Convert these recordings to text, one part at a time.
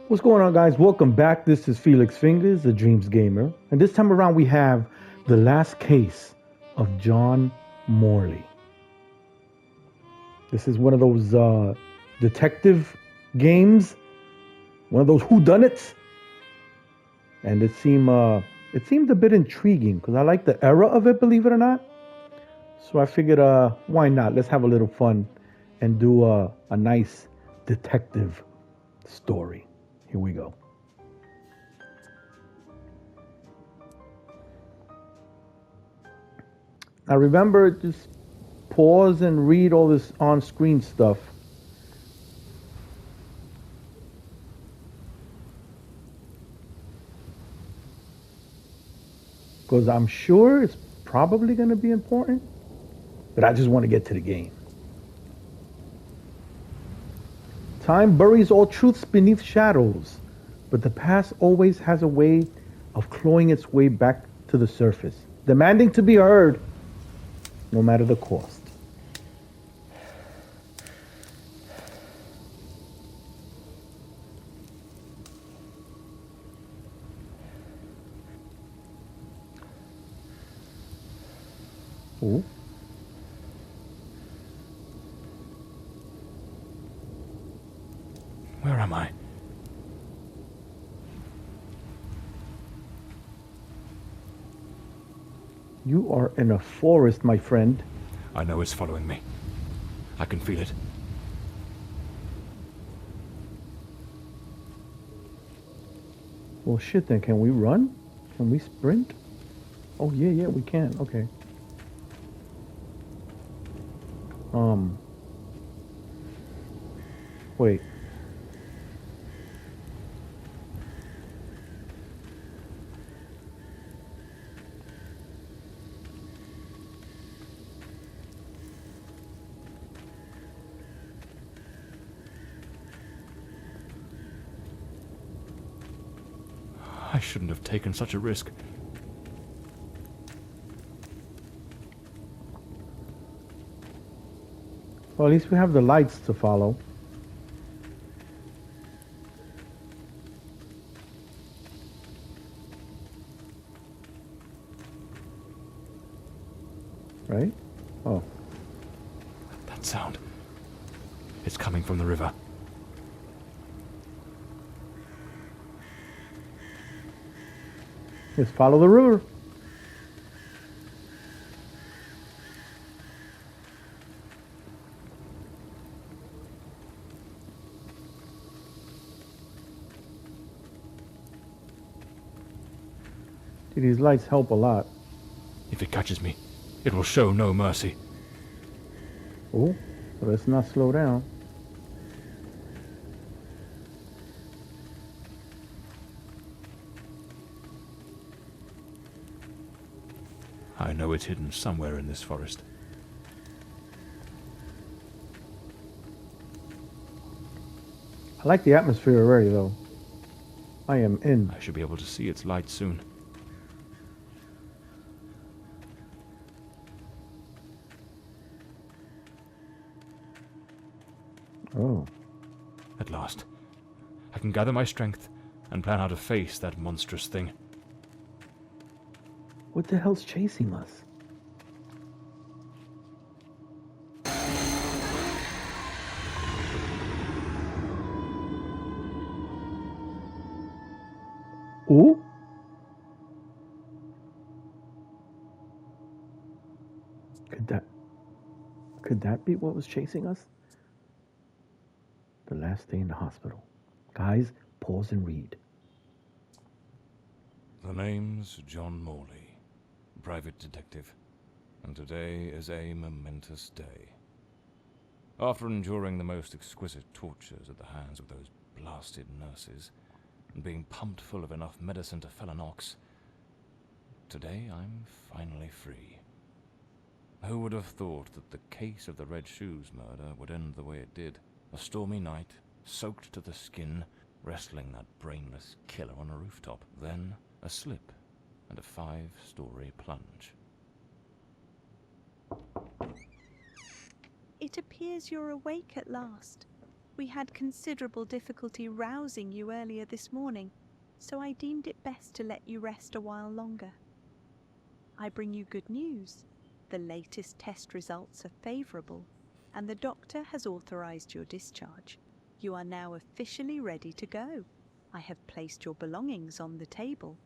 What's going on, guys? Welcome back. This is Felix Fingers, the Dreams Gamer. And this time around, we have the last case of John Morley. This is one of those detective games, one of those whodunits. And it seemed a bit intriguing because I like the era of it, believe it or not. So I figured, why not? Let's have a little fun and do a nice detective story. Here we go. Now remember, just pause and read all this on-screen stuff. Because I'm sure it's probably going to be important, but I just want to get to the game. Time buries all truths beneath shadows, but the past always has a way of clawing its way back to the surface, demanding to be heard, no matter the cost. Ooh. Where am I? You are in a forest, my friend. I know it's following me. I can feel it. Well, shit then. Can we run? Can we sprint? Oh, yeah, we can. Okay. Wait. I shouldn't have taken such a risk. Well, at least we have the lights to follow. Right? Oh. That sound. It's coming from the river. Let's follow the river. These lights help a lot. If it catches me, it will show no mercy. Oh, so let's not slow down. I know it's hidden somewhere in this forest. I like the atmosphere already, though. I am in. I should be able to see its light soon. Oh. At last. I can gather my strength and plan how to face that monstrous thing. What the hell's chasing us? Ooh? Could that be what was chasing us? The last day in the hospital. Guys, pause and read. The name's John Morley, private detective, and today is a momentous day. After enduring the most exquisite tortures at the hands of those blasted nurses, and being pumped full of enough medicine to fell an ox, today I'm finally free. Who would have thought that the case of the Red Shoes murder would end the way it did? A stormy night, soaked to the skin, wrestling that brainless killer on a rooftop. Then a slip and a 5-story plunge. It appears you're awake at last. We had considerable difficulty rousing you earlier this morning, so I deemed it best to let you rest a while longer. I bring you good news. The latest test results are favourable, and the doctor has authorised your discharge. You are now officially ready to go. I have placed your belongings on the table.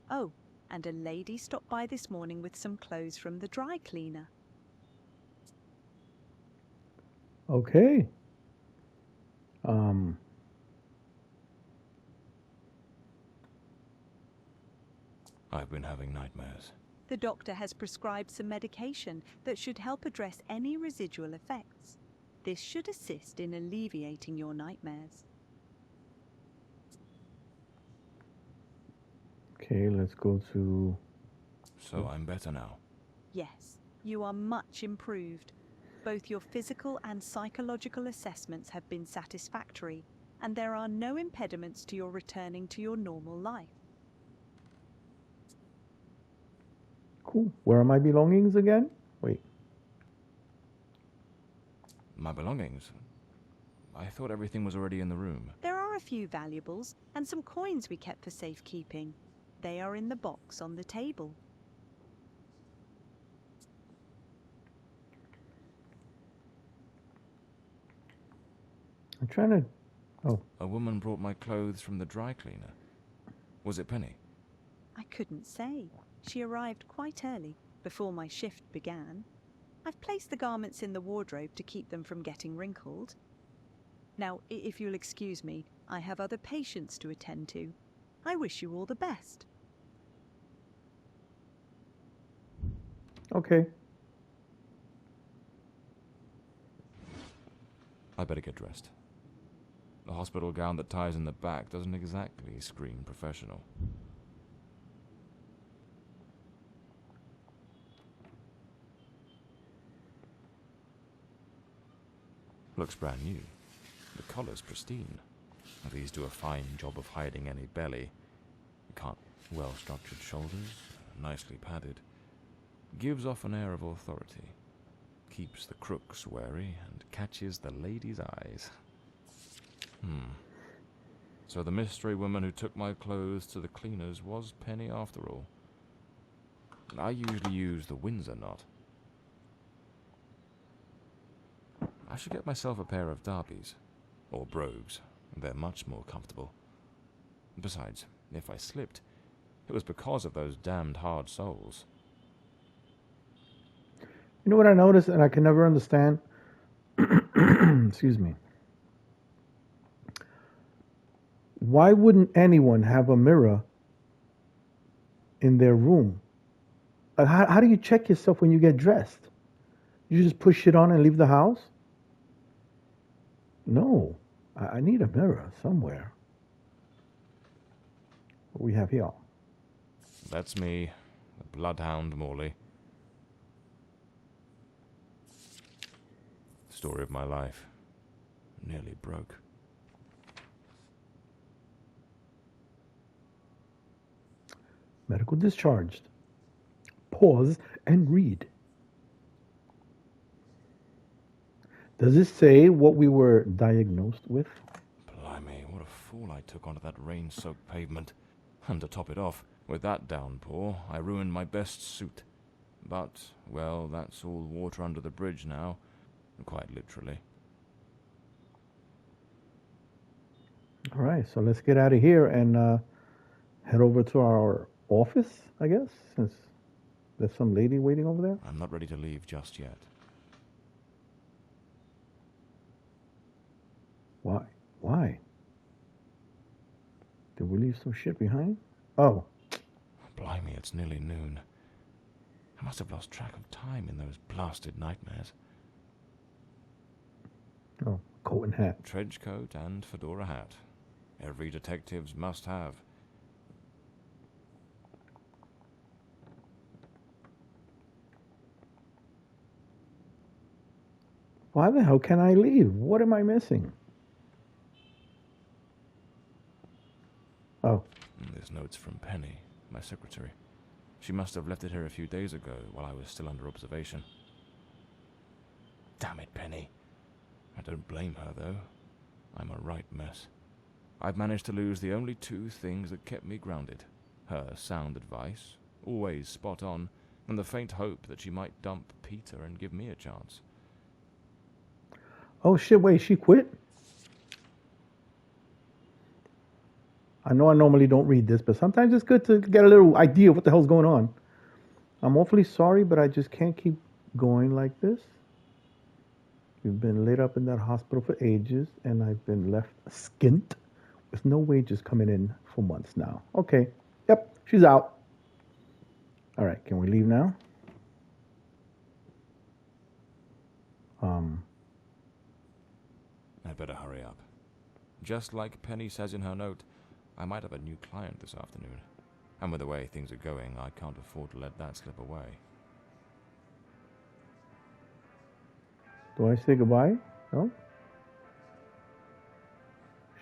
Oh, and a lady stopped by this morning with some clothes from the dry cleaner. Okay. Um, I've been having nightmares. The doctor has prescribed some medication that should help address any residual effects. This should assist in alleviating your nightmares. okay, let's go to... So I'm better now. Yes, you are much improved. Both your physical and psychological assessments have been satisfactory, and there are no impediments to your returning to your normal life. Cool. Where are my belongings again? Wait. My belongings? I thought everything was already in the room. There are a few valuables and some coins we kept for safekeeping. They are in the box on the table. I'm trying to... Oh, A woman brought my clothes from the dry cleaner. Was it Penny? I couldn't say. She arrived quite early, before my shift began. I've placed the garments in the wardrobe to keep them from getting wrinkled. Now, if you'll excuse me, I have other patients to attend to. I wish you all the best. okay. I better get dressed. The hospital gown that ties in the back doesn't exactly scream professional. Looks brand new. The collar's pristine. These do a fine job of hiding any belly. Well-structured shoulders, nicely padded. Gives off an air of authority. Keeps the crooks wary and catches the ladies' eyes. So the mystery woman who took my clothes to the cleaners was Penny after all. I usually use the Windsor knot. I should get myself a pair of derbies, or brogues. They're much more comfortable. Besides, if I slipped, it was because of those damned hard soles. You know what I noticed and I can never understand? Excuse me. Why wouldn't anyone have a mirror in their room? How do you check yourself when you get dressed? You just push it on and leave the house? No. I need a mirror somewhere. What we have here? That's me, the bloodhound Morley. Story of my life. Nearly broke. Medical discharged. Pause and read. Does it say what we were diagnosed with? Blimey, what a fool I took onto that rain-soaked pavement. And to top it off, with that downpour, I ruined my best suit. But, well, that's all water under the bridge now. Quite literally. All right, so let's get out of here and head over to our office, I guess, since there's some lady waiting over there. I'm not ready to leave just yet. Why? Why? Did we leave some shit behind? Oh. Blimey, it's nearly noon. I must have lost track of time in those blasted nightmares. Oh, coat and hat. Trench coat and fedora hat. Every detective's must have. Why the hell can I leave? What am I missing? Oh. There's notes from Penny, my secretary. She must have left it here a few days ago while I was still under observation. Damn it, Penny. I don't blame her, though. I'm a right mess. I've managed to lose the only two things that kept me grounded. Her sound advice, always spot on, and the faint hope that she might dump Peter and give me a chance. Oh shit, wait, she quit? I know I normally don't read this, but sometimes it's good to get a little idea of what the hell's going on. I'm awfully sorry, but I just can't keep going like this. You've been laid up in that hospital for ages, and I've been left skint with no wages coming in for months now. Okay, yep, she's out. All right, can we leave now? I'd better hurry up. Just like Penny says in her note, I might have a new client this afternoon. And with the way things are going, I can't afford to let that slip away. Do I say goodbye? No?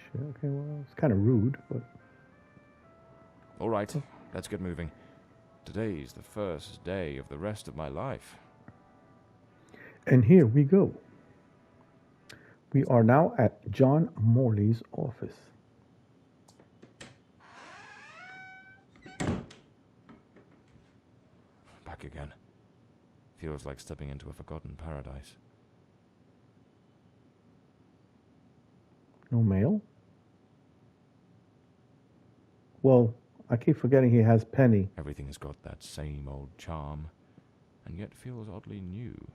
Shit, okay, well, it's kind of rude, but... All right, let's get moving. Today's the first day of the rest of my life. And here we go. We are now at John Morley's office. Back again. Feels like stepping into a forgotten paradise. No mail? Well, I keep forgetting he has Penny. Everything's got that same old charm, and yet feels oddly new.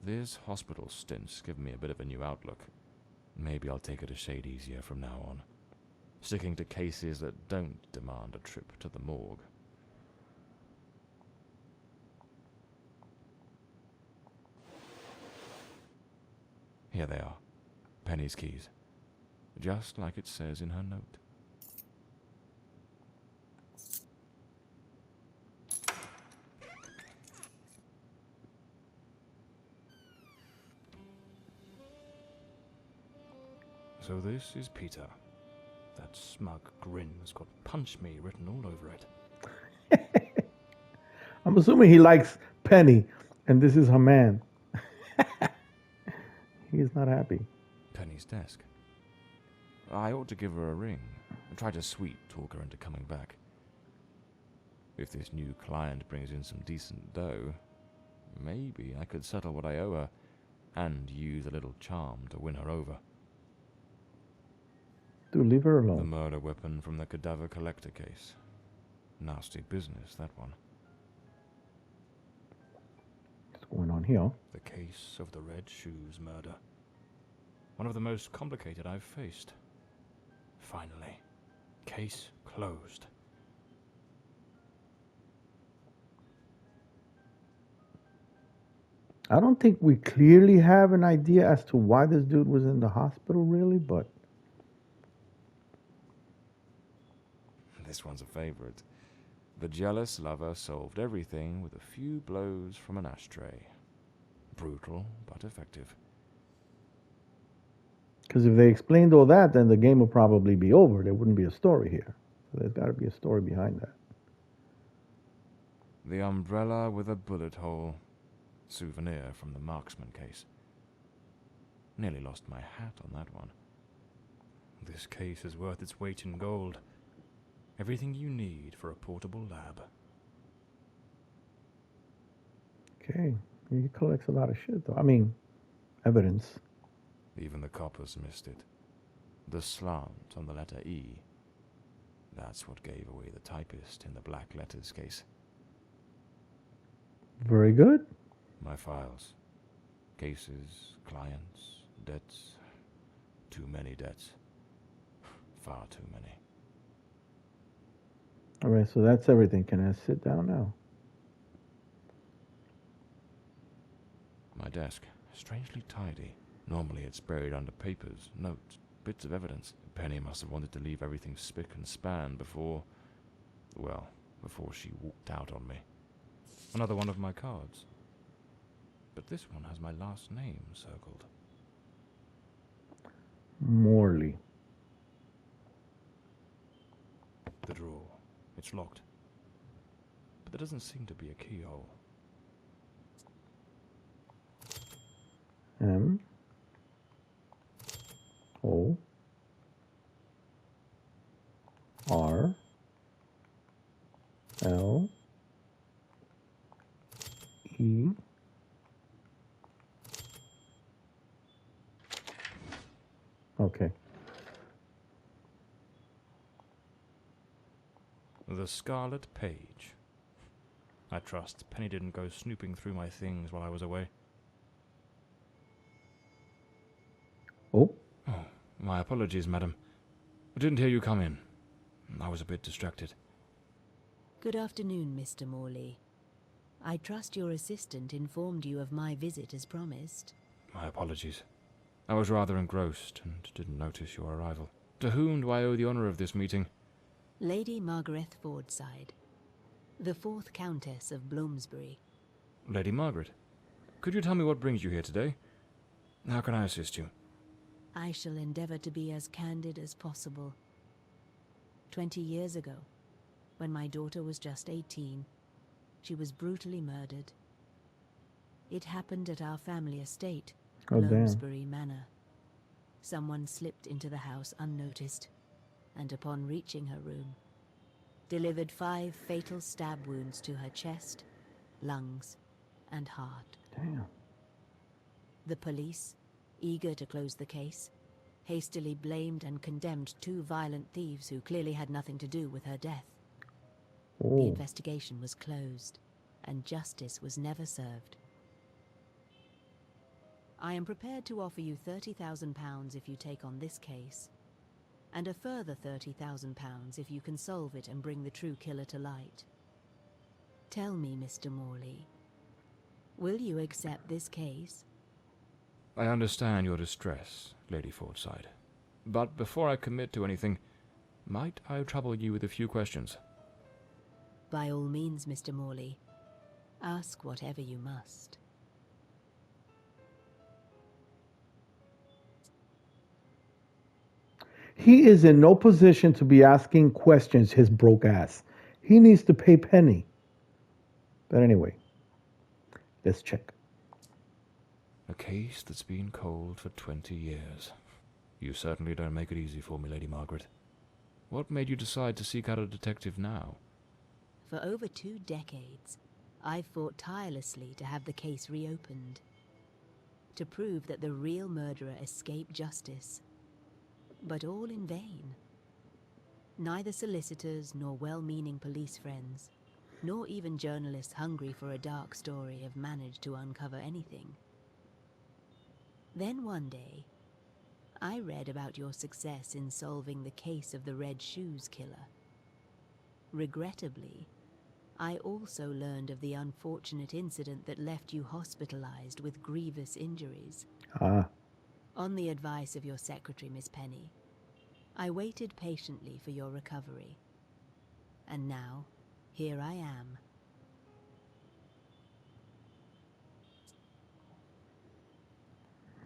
This hospital stint's given me a bit of a new outlook. Maybe I'll take it a shade easier from now on, sticking to cases that don't demand a trip to the morgue. Here they are, Penny's keys, just like it says in her note. So this is Peter. That smug grin's got "punch me" written all over it. I'm assuming he likes Penny, and this is her man. He is not happy. Penny's desk. I ought to give her a ring and try to sweet talk her into coming back. If this new client brings in some decent dough, maybe I could settle what I owe her and use a little charm to win her over. Dude, leave her The alone. murder weapon from the cadaver collector case. Nasty business, that one. What's going on here? The case of the Red Shoes murder. One of the most complicated I've faced. Finally. Case closed. I don't think we clearly have an idea as to why this dude was in the hospital, really, but... This one's a favorite. The jealous lover solved everything with a few blows from an ashtray. Brutal, but effective. Because if they explained all that, then the game would probably be over. There wouldn't be a story here. So there's got to be a story behind that. The umbrella with a bullet hole. Souvenir from the marksman case. Nearly lost my hat on that one. This case is worth its weight in gold. Everything you need for a portable lab. Okay. He collects a lot of shit, though. I mean, evidence. Even the coppers missed it. The slant on the letter E. That's what gave away the typist in the black letters case. Very good. My files. Cases, clients, debts. Too many debts. Far too many. All right, so that's everything. Can I sit down now? My desk, strangely tidy. Normally it's buried under papers, notes, bits of evidence. Penny must have wanted to leave everything spick and span before she walked out on me. Another one of my cards. But this one has my last name circled. Morley. The drawer. It's locked. But there doesn't seem to be a keyhole. M. R L E. Okay. The Scarlet Page. I trust Penny didn't go snooping through my things while I was away. Oh. Oh, my apologies, madam. I didn't hear you come in. I was a bit distracted. Good afternoon, Mr. Morley. I trust your assistant informed you of my visit as promised. My apologies. I was rather engrossed and didn't notice your arrival. To whom do I owe the honor of this meeting? Lady Margaret Fordside, the 4th Countess of Bloomsbury. Lady Margaret, could you tell me what brings you here today? How can I assist you? I shall endeavor to be as candid as possible. 20 years ago, when my daughter was just 18, she was brutally murdered. It happened at our family estate, Oh, damn. Bloomsbury Manor. Someone slipped into the house unnoticed, and upon reaching her room, delivered 5 fatal stab wounds to her chest, lungs, and heart. Damn. The police, eager to close the case, hastily blamed and condemned 2 violent thieves who clearly had nothing to do with her death. The Oh. investigation was closed, and justice was never served. I am prepared to offer you £30,000 if you take on this case, and a further £30,000 if you can solve it and bring the true killer to light. Tell me, Mr. Morley, will you accept this case? I understand your distress, Lady Fordside. But before I commit to anything, might I trouble you with a few questions? By all means, Mr. Morley. Ask whatever you must. He is in no position to be asking questions, his broke ass. He needs to pay Penny. But anyway, let's check. A case that's been cold for 20 years. You certainly don't make it easy for me, Lady Margaret. What made you decide to seek out a detective now? For over 2 decades, I've fought tirelessly to have the case reopened, to prove that the real murderer escaped justice. But all in vain. Neither solicitors nor well-meaning police friends, nor even journalists hungry for a dark story have managed to uncover anything. Then one day, I read about your success in solving the case of the Red Shoes killer. Regrettably, I also learned of the unfortunate incident that left you hospitalized with grievous injuries. Ah. On the advice of your secretary, Miss Penny, I waited patiently for your recovery. And now, here I am.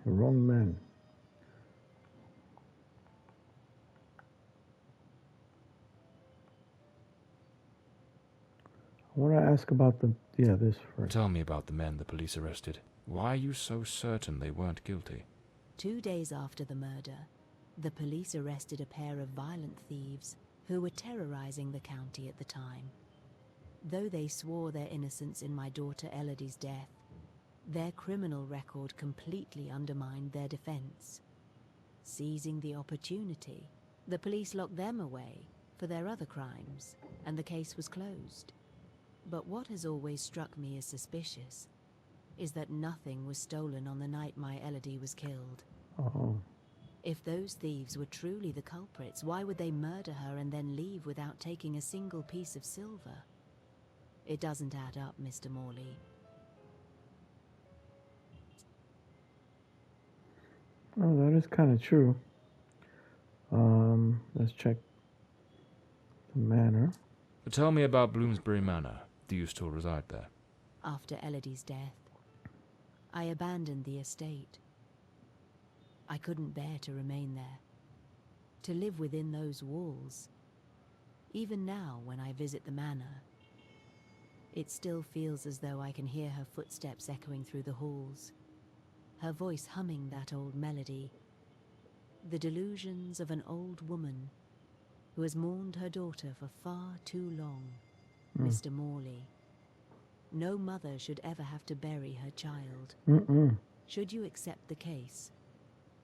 The wrong man. I want to ask about this first. Tell me about the men the police arrested. Why are you so certain they weren't guilty? 2 days after the murder, the police arrested a pair of violent thieves who were terrorizing the county at the time. Though they swore their innocence in my daughter Elodie's death, their criminal record completely undermined their defense. Seizing the opportunity, the police locked them away for their other crimes, and the case was closed. But what has always struck me as suspicious is that nothing was stolen on the night my Elodie was killed. Oh. If those thieves were truly the culprits, why would they murder her and then leave without taking a single piece of silver? It doesn't add up, Mr. Morley. Oh, that is kind of true. Let's check the manor. Tell me about Bloomsbury Manor. Do you still reside there? After Elodie's death, I abandoned the estate. I couldn't bear to remain there, to live within those walls. Even now, when I visit the manor, it still feels as though I can hear her footsteps echoing through the halls, her voice humming that old melody. The delusions of an old woman who has mourned her daughter for far too long, Mm. Mr. Morley. No mother should ever have to bury her child. Mm-mm. Should you accept the case,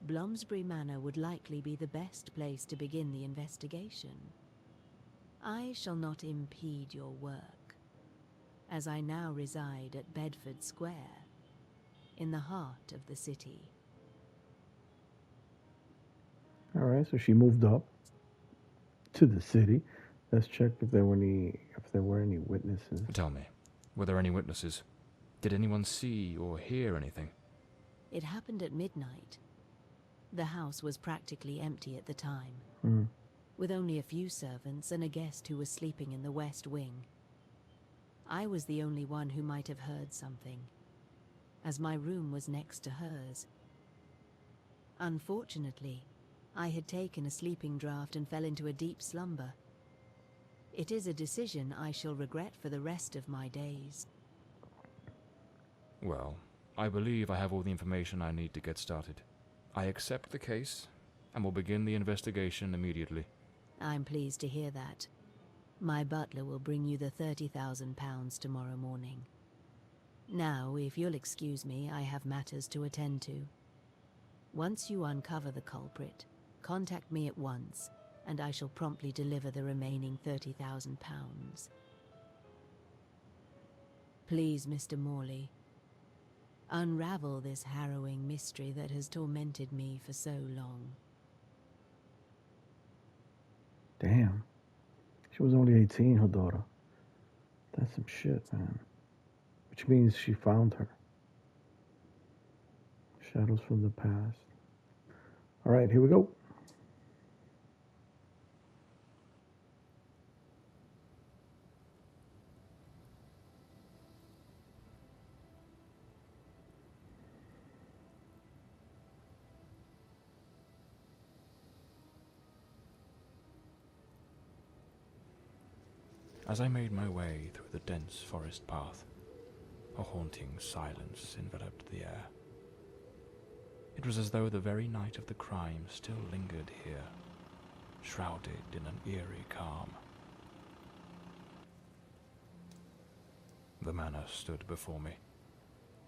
Bloomsbury Manor would likely be the best place to begin the investigation. I shall not impede your work, as I now reside at Bedford Square, in the heart of the city. All right, so she moved up to the city. Let's check if there were any witnesses. Tell me, were there any witnesses? Did anyone see or hear anything? It happened at midnight. The house was practically empty at the time, Mm. with only a few servants and a guest who was sleeping in the west wing. I was the only one who might have heard something, as my room was next to hers. Unfortunately, I had taken a sleeping draught and fell into a deep slumber. It is a decision I shall regret for the rest of my days. Well, I believe I have all the information I need to get started. I accept the case, and will begin the investigation immediately. I'm pleased to hear that. My butler will bring you the £30,000 tomorrow morning. Now, if you'll excuse me, I have matters to attend to. Once you uncover the culprit, contact me at once, and I shall promptly deliver the remaining £30,000. Please, Mr. Morley, unravel this harrowing mystery that has tormented me for so long. Damn. She was only 18, her daughter. That's some shit, man. Which means she found her. Shadows from the past. All right, here we go. As I made my way through the dense forest path, a haunting silence enveloped the air. It was as though the very night of the crime still lingered here, shrouded in an eerie calm. The manor stood before me,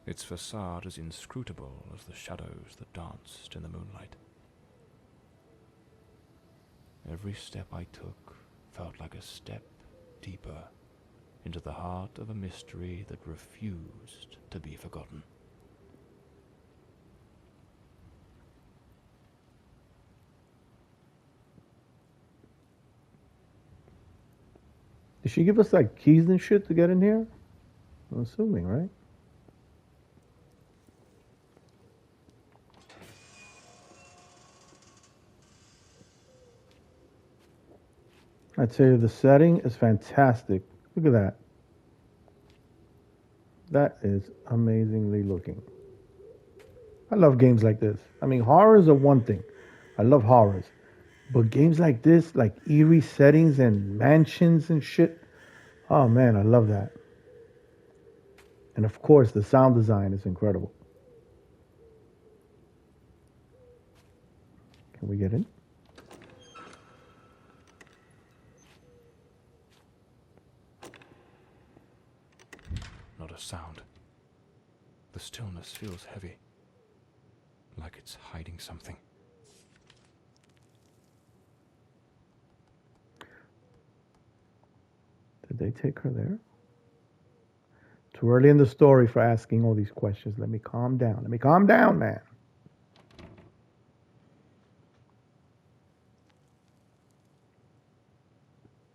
its facade as inscrutable as the shadows that danced in the moonlight. Every step I took felt like a step deeper into the heart of a mystery that refused to be forgotten. Did she give us like keys and shit to get in here? I'm assuming, right? I tell you, the setting is fantastic. Look at that. That is amazingly looking. I love games like this. I mean, horrors are one thing. I love horrors. But games like this, like eerie settings and mansions and shit, oh man, I love that. And of course, the sound design is incredible. Can we get in? Not a sound. The stillness feels heavy, like it's hiding something. Did they take her there? Too early in the story for asking all these questions. Let me calm down. Let me calm down, man.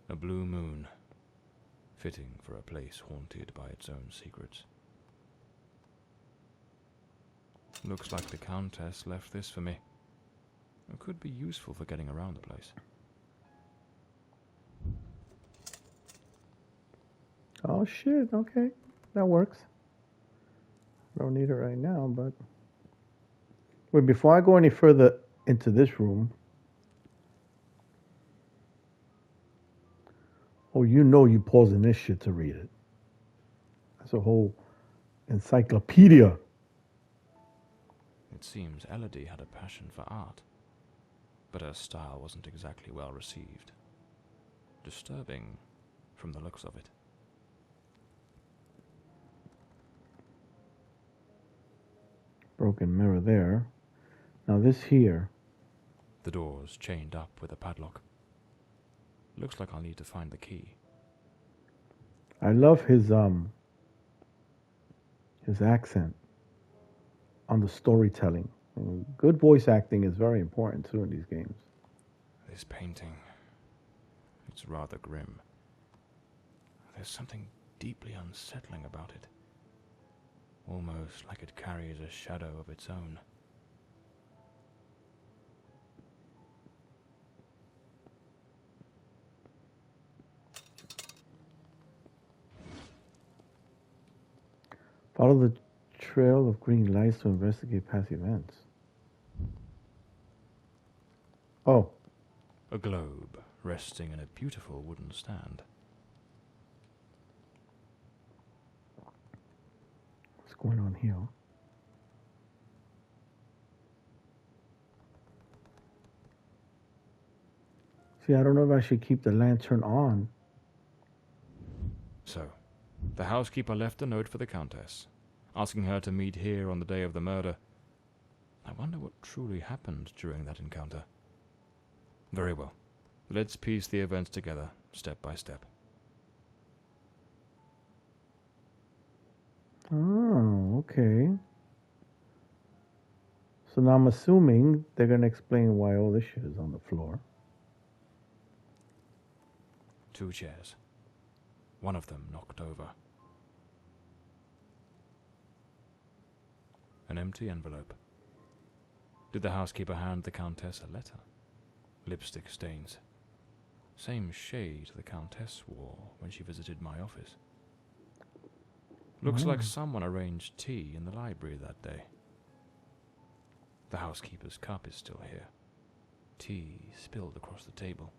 A blue moon, fitting for a place haunted by its own secrets. Looks like the Countess left this for me. It could be useful for getting around the place. Oh shit, okay. That works. Don't need it right now, but... Wait, before I go any further into this room... Oh, you know you pausing this shit to read it. That's a whole encyclopedia. It seems Elodie had a passion for art, but her style wasn't exactly well received. disturbing from the looks of it. Broken mirror there. Now this here. The door's chained up with a padlock. Looks like I'll need to find the key. I love his accent on the storytelling. Good voice acting is very important too in these games. This painting, it's rather grim. There's something deeply unsettling about it. Almost like it carries a shadow of its own. Follow the trail of green lights to investigate past events. Oh. A globe resting in a beautiful wooden stand. What's going on here? See, I don't know if I should keep the lantern on. So, the housekeeper left a note for the Countess, asking her to meet here on the day of the murder. I wonder what truly happened during that encounter. Very well. Let's piece the events together, step by step. Oh, okay. So now I'm assuming they're going to explain why all this shit is on the floor. 2 chairs. One of them knocked over. An empty envelope. Did the housekeeper hand the Countess a letter? Lipstick stains. Same shade the Countess wore when she visited my office. Looks like someone arranged tea in the library that day. The housekeeper's cup is still here. Tea spilled across the table.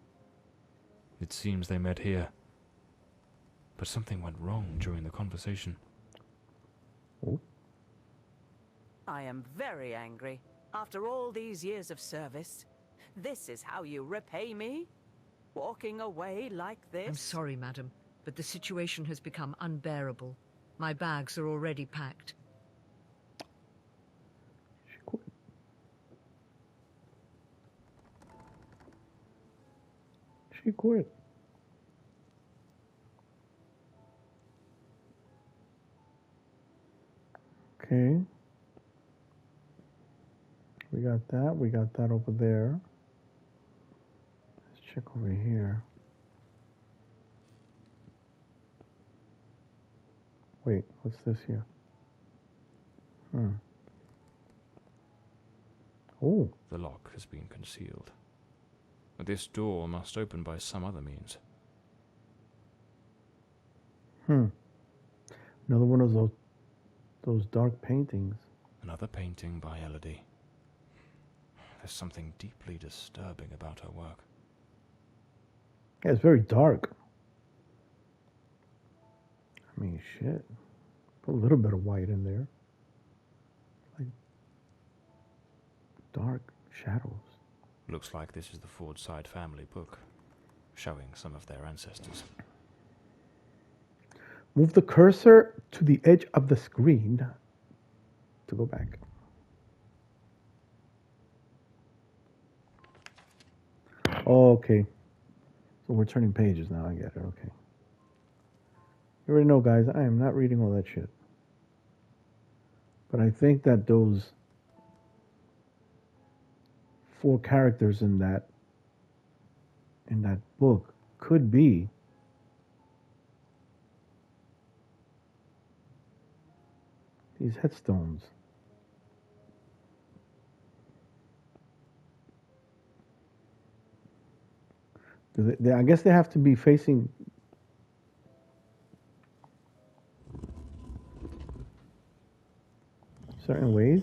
It seems they met here. But something went wrong during the conversation. Oh. I am very angry. After all these years of service, this is how you repay me? Walking away like this? I'm sorry, madam, but the situation has become unbearable. My bags are already packed. She quit. She quit. Okay. We got that. We got that over there. Let's check over here. Wait, what's this here? Oh. The lock has been concealed. This door must open by some other means. Another one of those dark paintings. Another painting by Elodie. There's something deeply disturbing about her work. Yeah, it's very dark. I mean, shit. Put a little bit of white in there. Like dark shadows. Looks like this is the Fordside family book, showing some of their ancestors. Move the cursor to the edge of the screen to go back. Oh, okay. So we're turning pages now. I get it. Okay. You already know, guys, I am not reading all that shit. But I think that those 4 characters in that book could be these headstones. I guess they have to be facing certain ways.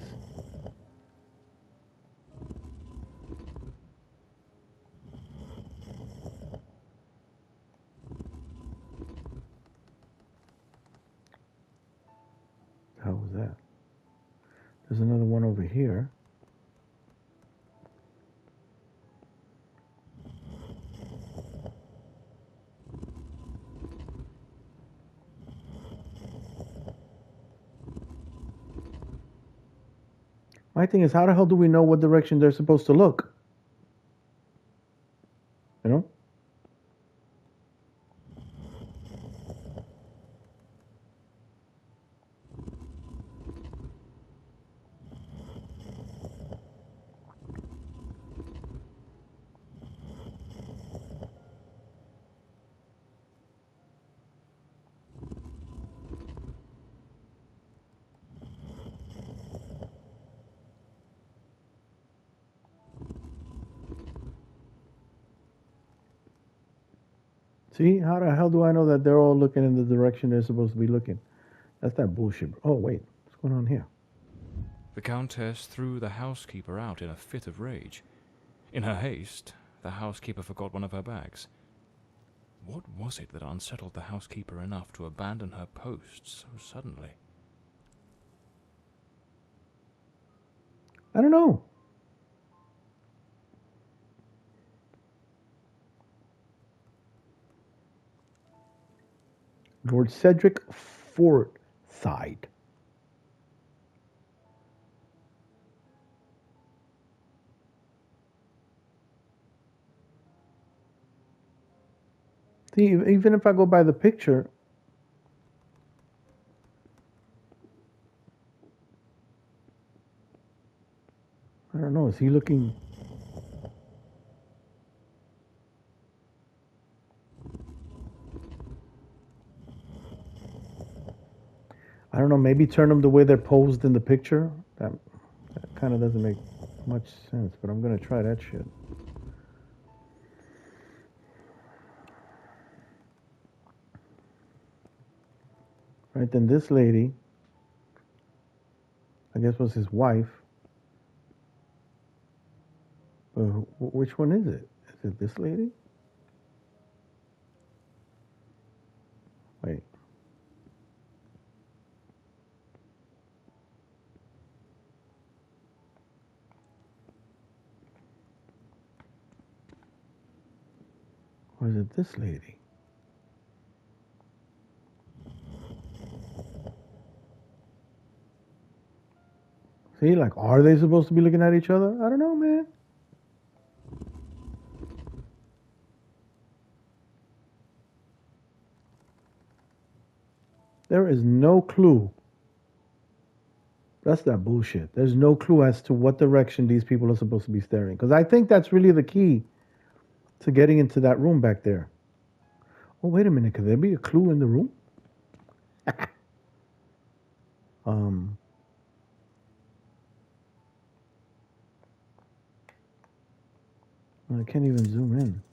How was that? There's another one over here. My thing is, how the hell do we know what direction they're supposed to look? You know? See, how the hell do I know that they're all looking in the direction they're supposed to be looking? That's that bullshit. Oh, wait. What's going on here? The Countess threw the housekeeper out in a fit of rage. In her haste, the housekeeper forgot one of her bags. What was it that unsettled the housekeeper enough to abandon her post so suddenly? I don't know. Lord Cedric Forsyth. See, even if I go by the picture, I don't know. Is he looking? I don't know. Maybe turn them the way they're posed in the picture. That kind of doesn't make much sense, but I'm gonna try that shit. Right then, this lady, I guess, was his wife. Which one is it? Is it this lady? Wait. Or is it this lady? See, like, are they supposed to be looking at each other? I don't know, man. There is no clue. That's that bullshit. There's no clue as to what direction these people are supposed to be staring. Because I think that's really the key to getting into that room back there. Oh, wait a minute. Could there be a clue in the room? I can't even zoom in.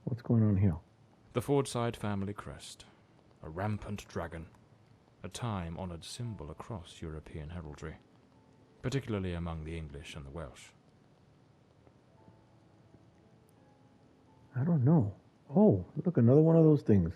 What's going on here? The Fordside family crest, a rampant dragon, a time-honoured symbol across European heraldry, particularly among the English and the Welsh. I don't know. Oh, look, another one of those things.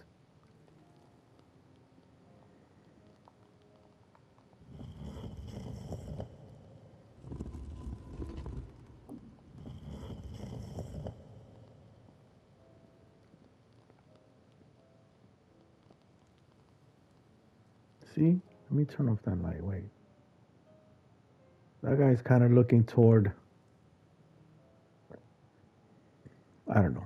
See? Let me turn off that light. Wait. That guy's kind of looking toward... I don't know.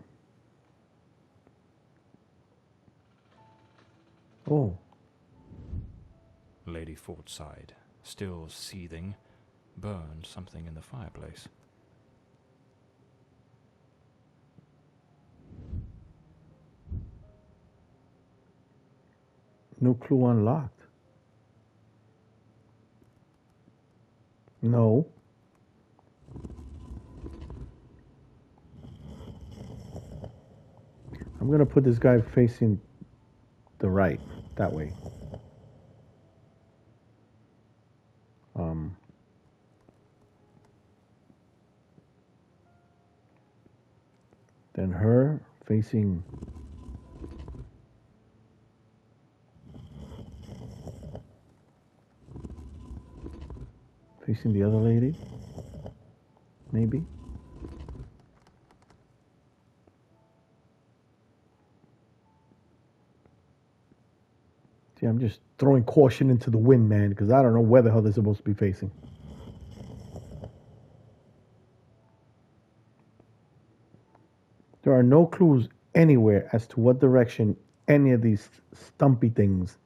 Oh. Lady Fordside, still seething, burned something in the fireplace. No clue unlocked. No. I'm going to put this guy facing the right, that way. Then her facing the other lady, maybe. See, I'm just throwing caution into the wind, man, because I don't know where the hell they're supposed to be facing. There are no clues anywhere as to what direction any of these stumpy things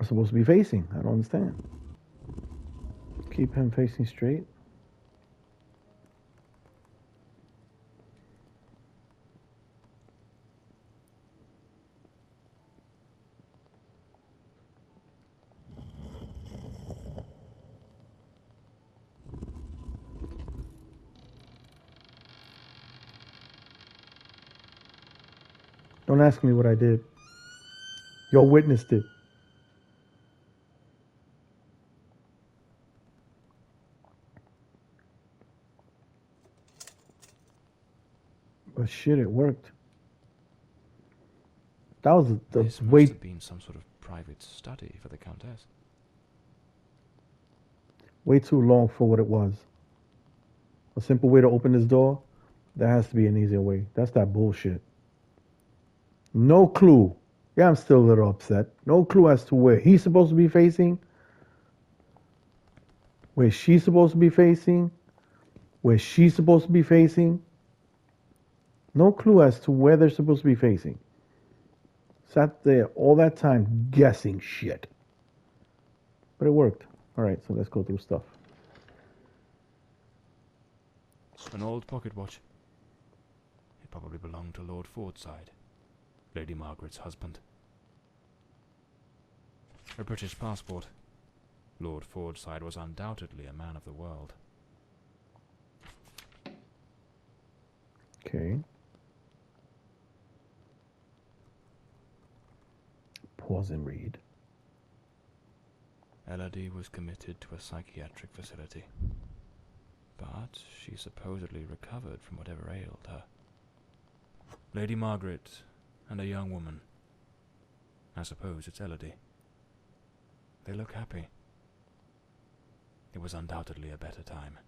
are supposed to be facing. I don't understand. Keep him facing straight. Don't ask me what I did. Y'all witnessed it. But shit, it worked. That was the This must way have been some sort of private study for the Countess. way too long for what it was. A simple way to open this door. There has to be an easier way. That's that bullshit. No clue. Yeah, I'm still a little upset. No clue as to where he's supposed to be facing, where she's supposed to be facing, where she's supposed to be facing. No clue as to where they're supposed to be facing. Sat there all that time guessing shit. But it worked. Alright, so let's go through stuff. An old pocket watch. It probably belonged to Lord Fordside, Lady Margaret's husband. A British passport. Lord Fordside was undoubtedly a man of the world. Okay. Pause and read. Elodie was committed to a psychiatric facility, but she supposedly recovered from whatever ailed her. Lady Margaret and a young woman. I suppose it's Elodie. They look happy. It was undoubtedly a better time.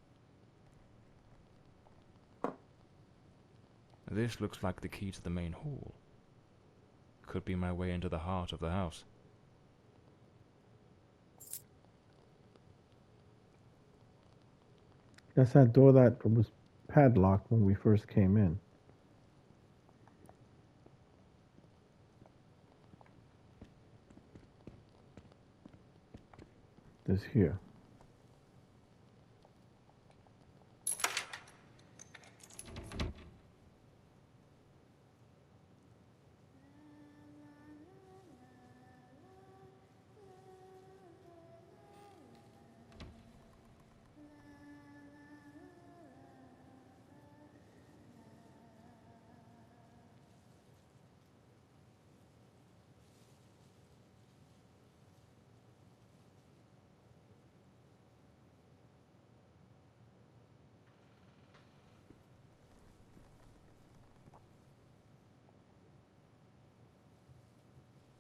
This looks like the key to the main hall. Could be my way into the heart of the house. That's that door that was padlocked when we first came in. This here.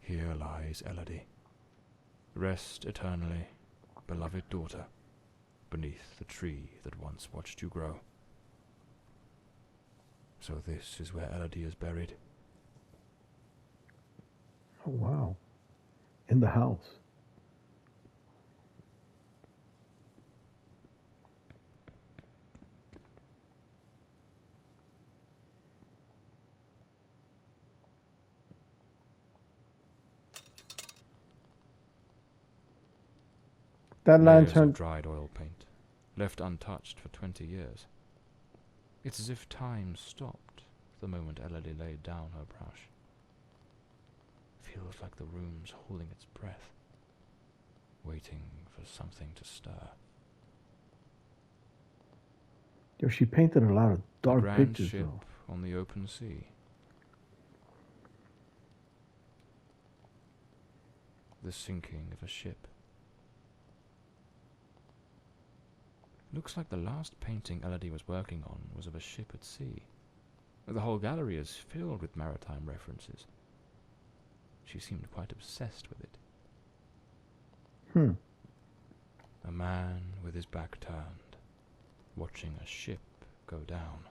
Here lies Elodie. Rest eternally, beloved daughter, beneath the tree that once watched you grow. So this is where Elodie is buried. Oh, wow. In the house. That Layers of lantern. dried oil paint, left untouched for 20 years. It's as if time stopped the moment Elodie laid down her brush. Feels like the room's holding its breath, waiting for something to stir. Yo, she painted a lot of A dark grand pictures, ship though. on the open sea. The sinking of a ship. Looks like the last painting Elodie was working on was of a ship at sea. The whole gallery is filled with maritime references. She seemed quite obsessed with it. A man with his back turned, watching a ship go down.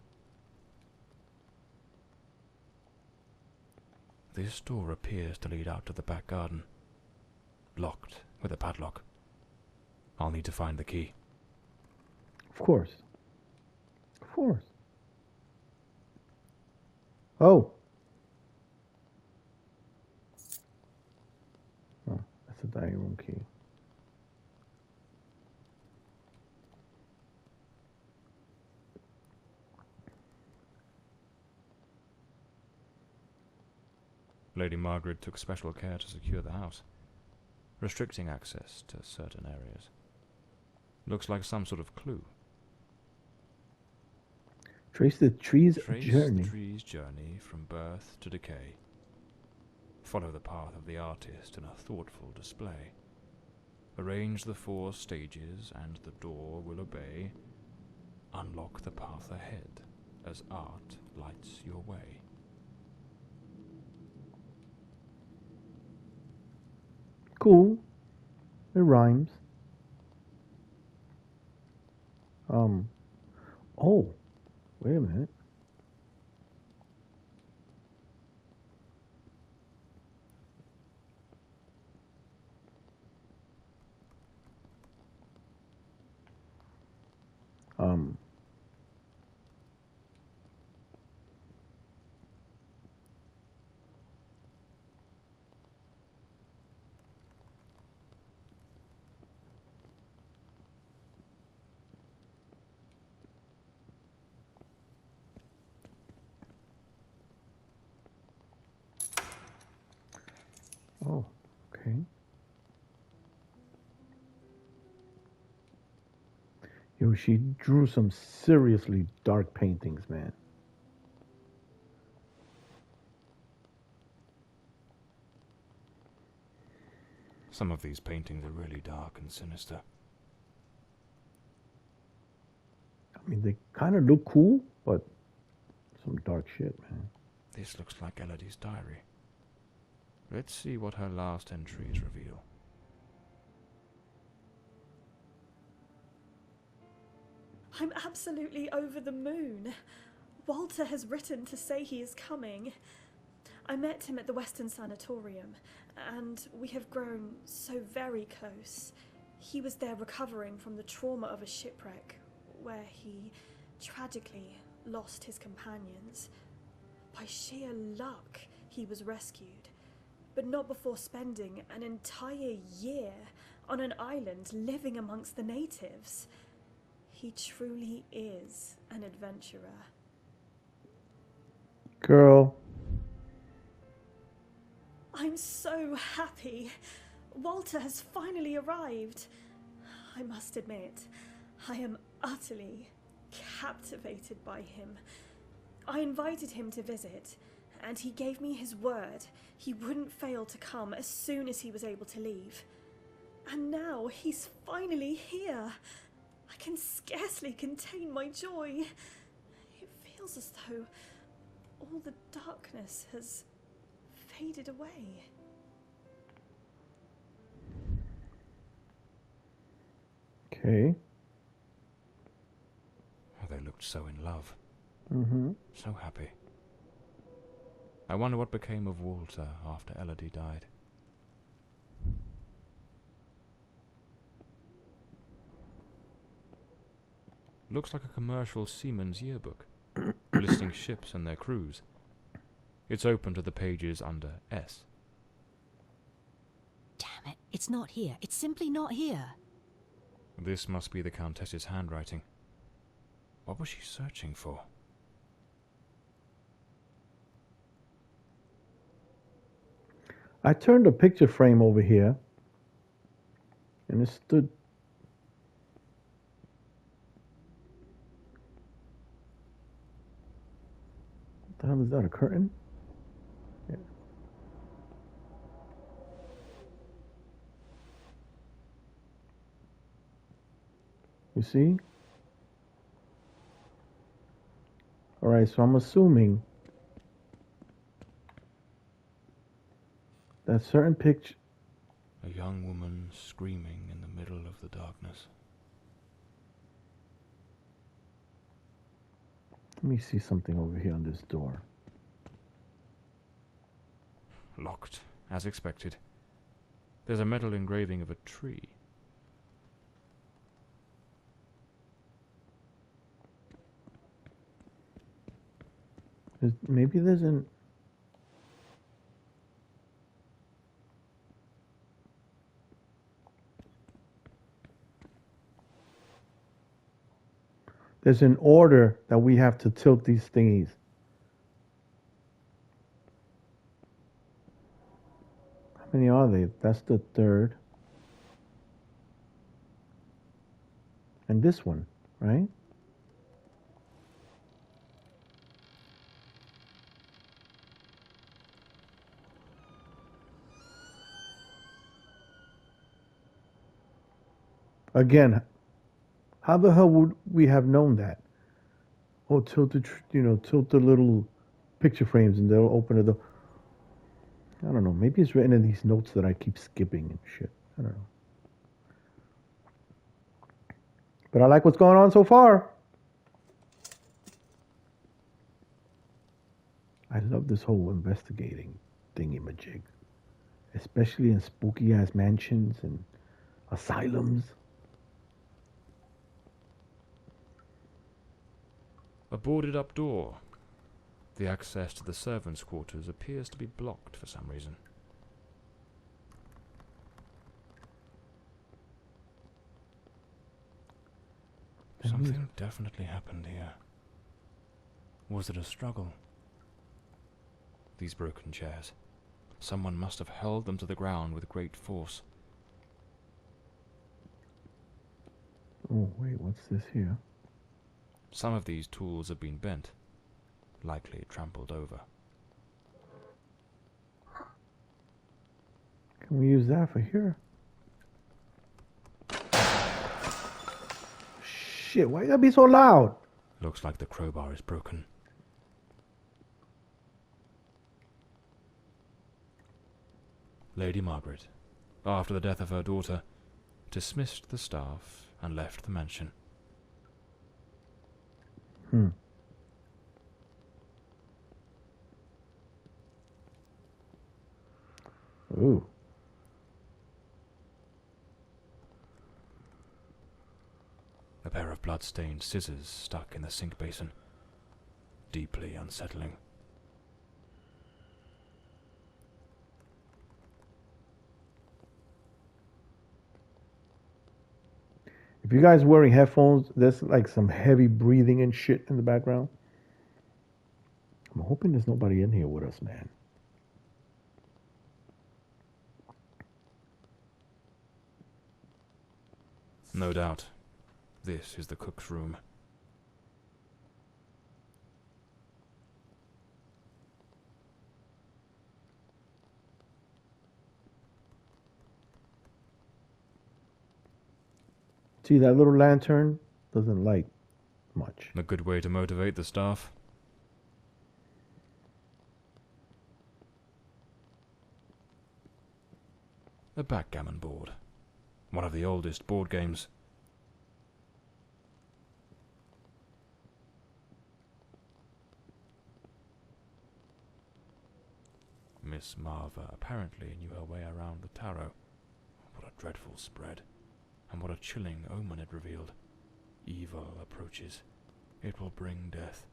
This door appears to lead out to the back garden. locked with a padlock. I'll need to find the key. Of course. Of course. Oh. Oh, that's the dining room key. Lady Margaret took special care to secure the house, restricting access to certain areas. Looks like some sort of clue. Trace the tree's Trace journey. the tree's journey from birth to decay. Follow the path of the artist in a thoughtful display. Arrange the 4 stages and the door will obey. Unlock the path ahead as art lights your way. Cool. It rhymes. Oh, wait a minute. Um, oh, okay. Yo, she drew some seriously dark paintings, man. Some of these paintings are really dark and sinister. I mean, they kind of look cool, but some dark shit, man. This looks like Elodie's diary. Let's see what her last entries reveal. I'm absolutely over the moon. Walter has written to say he is coming. I met him at the Western Sanatorium, and we have grown so very close. He was there recovering from the trauma of a shipwreck, where he tragically lost his companions. By sheer luck, he was rescued, but not before spending an entire year on an island living amongst the natives. He truly is an adventurer. Girl. I'm so happy. Walter has finally arrived. I must admit, I am utterly captivated by him. I invited him to visit, and he gave me his word he wouldn't fail to come as soon as he was able to leave. And now he's finally here. I can scarcely contain my joy. It feels as though all the darkness has faded away. Okay. Oh, they looked so in love. Mm-hmm. So happy. I wonder what became of Walter after Elodie died. Looks like a commercial seaman's yearbook, listing ships and their crews. It's open to the pages under S. Damn it, it's not here. It's simply not here. This must be the Countess's handwriting. What was she searching for? I turned the picture frame over here, and it stood. What the hell is that? A curtain? Yeah. You see? All right, so I'm assuming that certain picture. A young woman screaming in the middle of the darkness. Let me see something over here on this door. Locked, as expected. There's a metal engraving of a tree. Maybe there's an... There's an order that we have to tilt these thingies. How many are they? That's the third. And this one, right? Again, how the hell would we have known that? Oh, tilt the little picture frames and they'll open the door. I don't know. Maybe it's written in these notes that I keep skipping and shit. I don't know. But I like what's going on so far. I love this whole investigating thingy-majig. Especially in spooky-ass mansions and asylums. A boarded-up door. The access to the servants' quarters appears to be blocked for some reason. Something definitely happened here. Was it a struggle? These broken chairs. Someone must have held them to the ground with great force. Oh, wait, what's this here? Some of these tools have been bent, likely trampled over. Can we use that for here? Shit, why you gotta be so loud? Looks like the crowbar is broken. Lady Margaret, after the death of her daughter, dismissed the staff and left the mansion. Ooh. A pair of blood-stained scissors stuck in the sink basin. Deeply unsettling. If you guys wearing headphones, there's like some heavy breathing and shit in the background. I'm hoping there's nobody in here with us, man. No doubt. This is the cook's room. See, that little lantern doesn't light much. A good way to motivate the staff. A backgammon board. One of the oldest board games. Miss Marva apparently knew her way around the tarot. What a dreadful spread. And what a chilling omen it revealed. Evil approaches. It will bring death,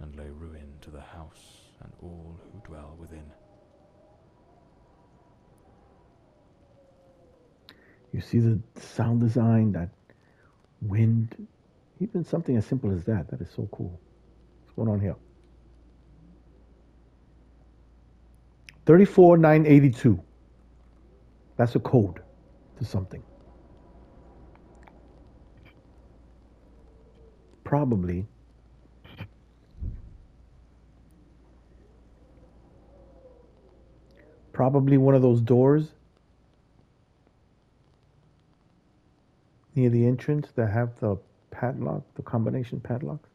and lay ruin to the house and all who dwell within. You see the sound design, that wind, even something as simple as that. That is so cool. What's going on here? 34982. That's a code to something. Probably one of those doors near the entrance that have the padlock, the combination padlocks.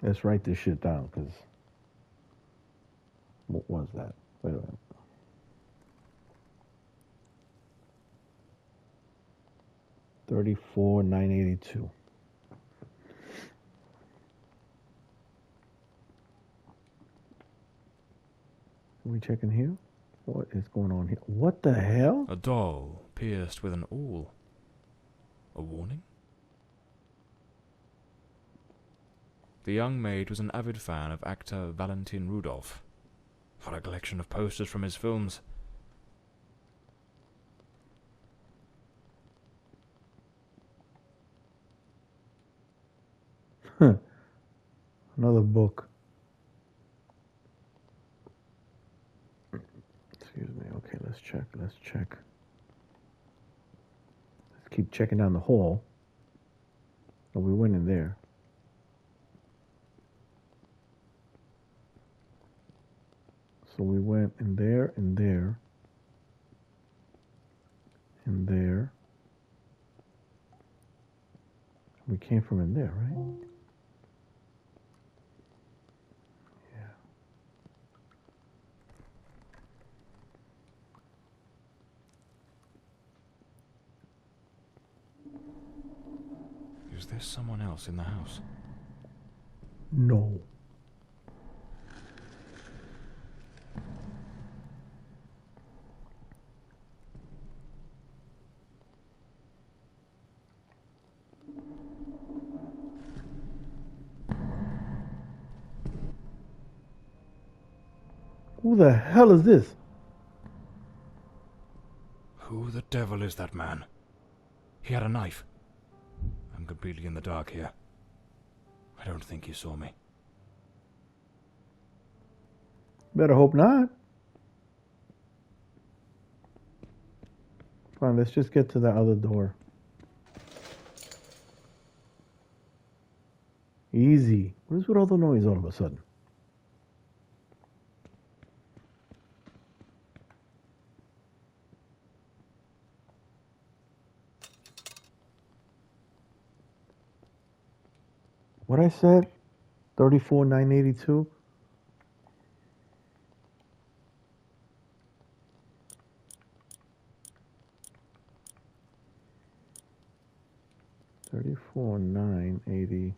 Let's write this shit down, because what was that? Wait a minute. $34,982. Can we check in here? What is going on here? What the hell? A doll pierced with an awl. A warning? The young maid was an avid fan of actor Valentin Rudolph. What a collection of posters from his films. Another book. Excuse me. Okay, let's check. Let's keep checking down the hall. Oh, we went in there. So we went in there, and there, and there. We came from in there, right? Yeah. Is there someone else in the house? No. Who the hell is this? Who the devil is that man? He had a knife. I'm completely in the dark here. I don't think he saw me. Better hope not. Fine, let's just get to the other door. Easy. What is with all the noise all of a sudden? What I said? 34,982. $34,980.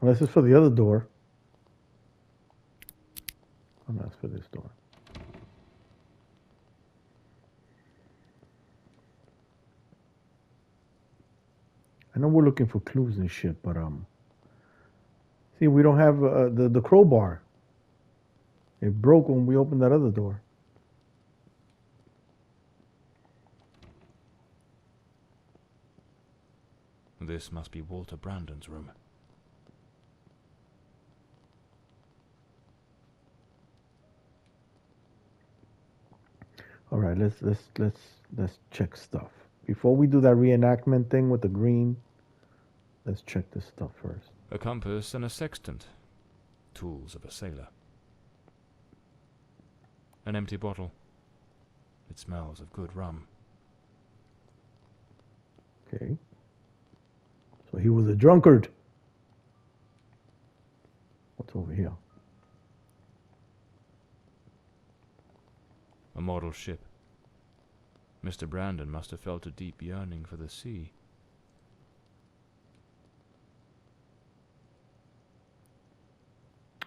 Well, this is for the other door. Oh, no, it's for this door. I know we're looking for clues and shit, but see, we don't have the crowbar. It broke when we opened that other door. This must be Walter Brandon's room. All right, let's check stuff. Before we do that reenactment thing with the green, let's check this stuff first. A compass and a sextant. Tools of a sailor. An empty bottle. It smells of good rum. Okay. So he was a drunkard. What's over here? A model ship. Mr. Brandon must have felt a deep yearning for the sea.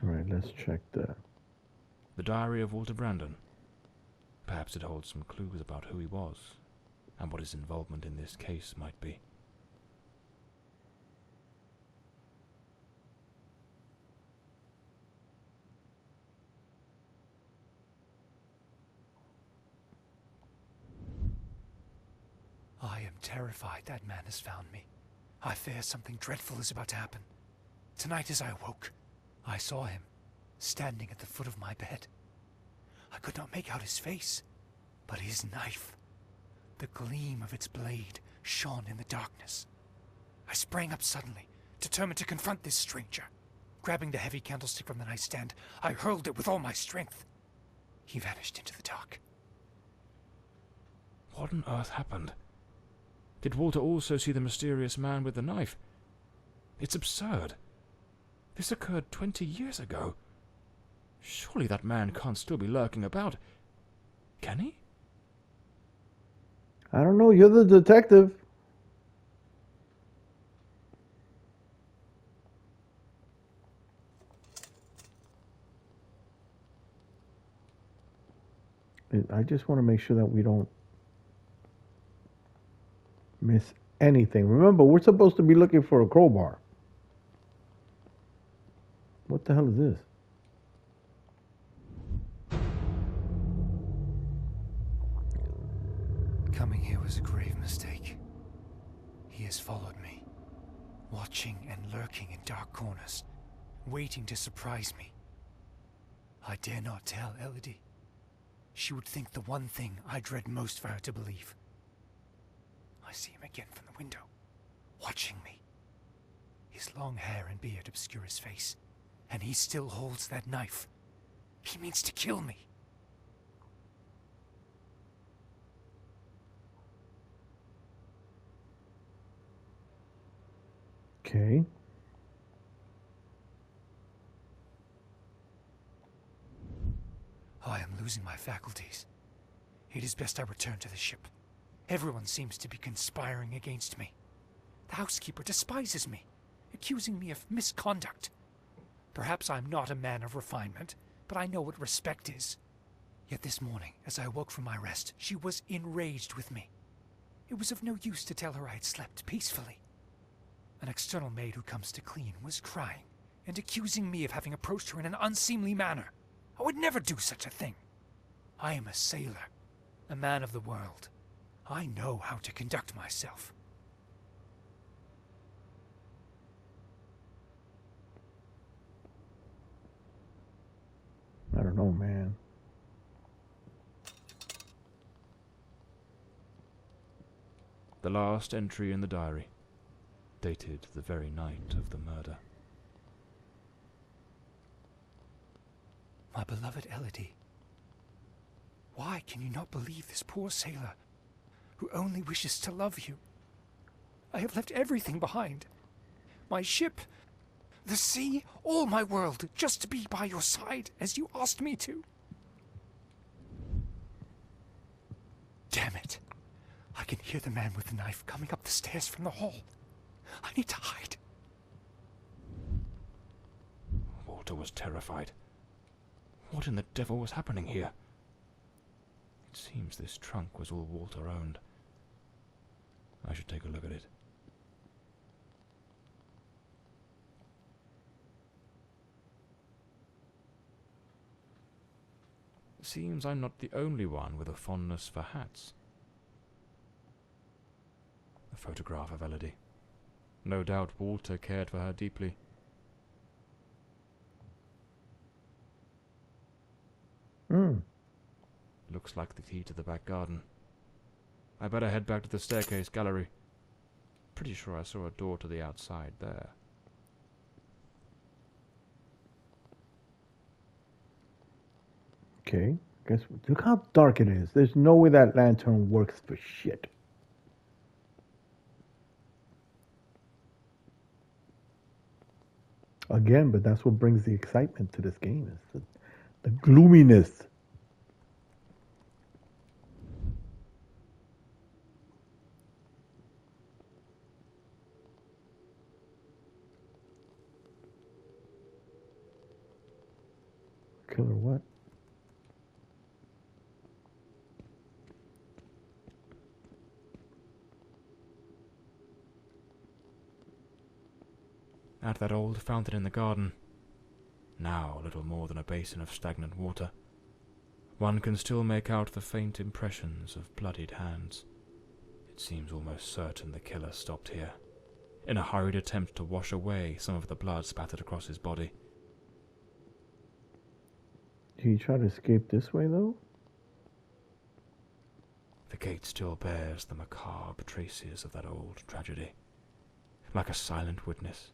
All right, let's check the diary of Walter Brandon. Perhaps it holds some clues about who he was, and what his involvement in this case might be. I am terrified that man has found me. I fear something dreadful is about to happen. Tonight as I awoke, I saw him, standing at the foot of my bed. I could not make out his face, but his knife. The gleam of its blade shone in the darkness. I sprang up suddenly, determined to confront this stranger. Grabbing the heavy candlestick from the nightstand, I hurled it with all my strength. He vanished into the dark. What on earth happened? Did Walter also see the mysterious man with the knife? It's absurd. This occurred 20 years ago. Surely that man can't still be lurking about. Can he? I don't know, you're the detective. I just want to make sure that we don't miss anything. Remember, we're supposed to be looking for a crowbar. What the hell is this? Coming here was a grave mistake. He has followed me, watching and lurking in dark corners, waiting to surprise me. I dare not tell Elodie. She would think the one thing I dread most for her to believe. I see him again from the window, watching me. His long hair and beard obscure his face, and he still holds that knife. He means to kill me. Okay. I am losing my faculties. It is best I return to the ship. Everyone seems to be conspiring against me. The housekeeper despises me, accusing me of misconduct. Perhaps I'm not a man of refinement, but I know what respect is. Yet this morning, as I awoke from my rest, she was enraged with me. It was of no use to tell her I had slept peacefully. An external maid who comes to clean was crying and accusing me of having approached her in an unseemly manner. I would never do such a thing. I am a sailor, a man of the world. I know how to conduct myself. I don't know, man. The last entry in the diary, dated the very night of the murder. My beloved Elodie, why can you not believe this poor sailor who only wishes to love you? I have left everything behind. My ship, the sea, all my world, just to be by your side as you asked me to. Damn it. I can hear the man with the knife coming up the stairs from the hall. I need to hide. Walter was terrified. What in the devil was happening here? It seems this trunk was all Walter owned. I should take a look at it. Seems I'm not the only one with a fondness for hats. A photograph of Elodie. No doubt Walter cared for her deeply. Looks like the key to the back garden. I better head back to the staircase gallery. Pretty sure I saw a door to the outside there. Okay. Guess look how dark it is. There's no way that lantern works for shit. Again, but that's what brings the excitement to this game, is the gloominess. Killer what? At that old fountain in the garden, now little more than a basin of stagnant water, one can still make out the faint impressions of bloodied hands. It seems almost certain the killer stopped here, in a hurried attempt to wash away some of the blood spattered across his body. Did he try to escape this way, though? The gate still bears the macabre traces of that old tragedy, like a silent witness,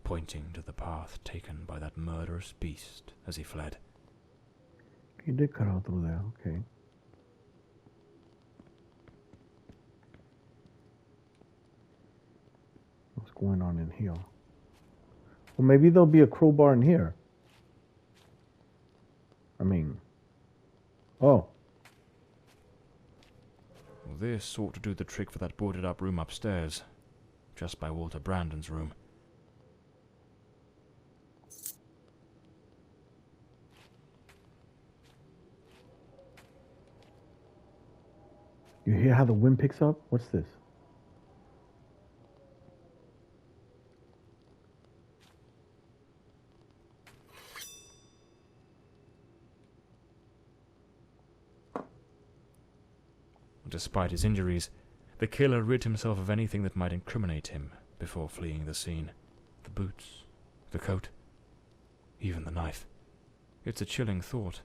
pointing to the path taken by that murderous beast as he fled. He did cut out through there, okay. What's going on in here? Well, maybe there'll be a crowbar in here. Oh. Well, this ought to do the trick for that boarded up room upstairs, just by Walter Brandon's room. You hear how the wind picks up? What's this? Despite his injuries, the killer rid himself of anything that might incriminate him before fleeing the scene. The boots, the coat, even the knife. It's a chilling thought,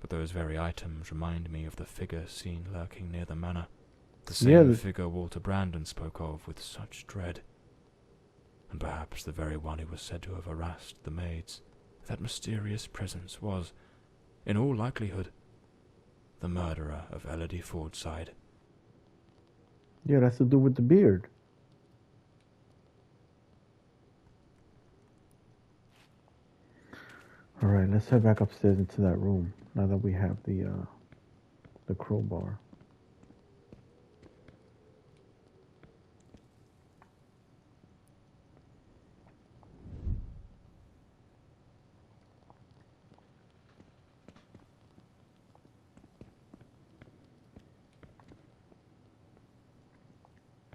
but those very items remind me of the figure seen lurking near the manor. The same figure Walter Brandon spoke of with such dread. And perhaps the very one who was said to have harassed the maids. That mysterious presence was, in all likelihood, the murderer of Elodie Fordside. Yeah, that's to do with the beard. All right, let's head back upstairs into that room now that we have the crowbar.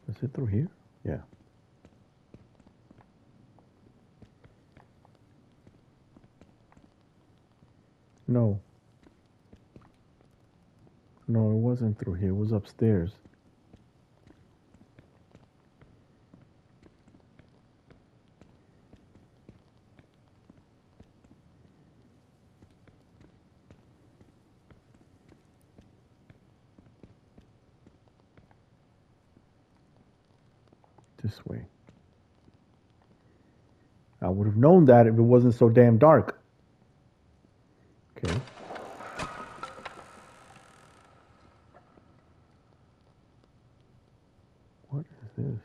Is it through here? Yeah. No. No, it wasn't through here. It was upstairs. This way. I would have known that if it wasn't so damn dark. Okay. What is this?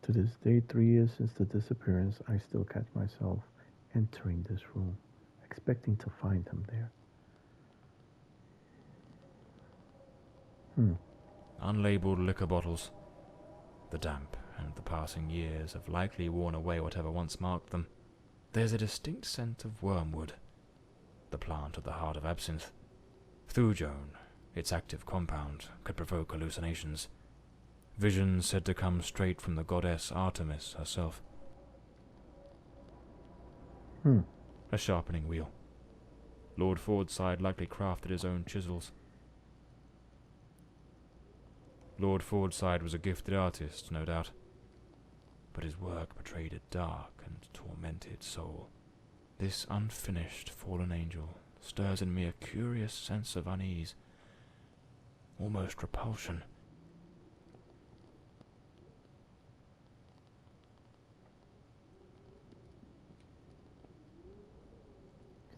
To this day, 3 years since the disappearance, I still catch myself entering this room, expecting to find him there. Unlabeled liquor bottles. The damp and the passing years have likely worn away whatever once marked them. There's a distinct scent of wormwood, the plant at the heart of absinthe. Thujone, its active compound, could provoke hallucinations. Visions said to come straight from the goddess Artemis herself. A sharpening wheel. Lord Fordside likely crafted his own chisels. Lord Fordside was a gifted artist, no doubt, but his work betrayed a dark and tormented soul. This unfinished fallen angel stirs in me a curious sense of unease, almost repulsion.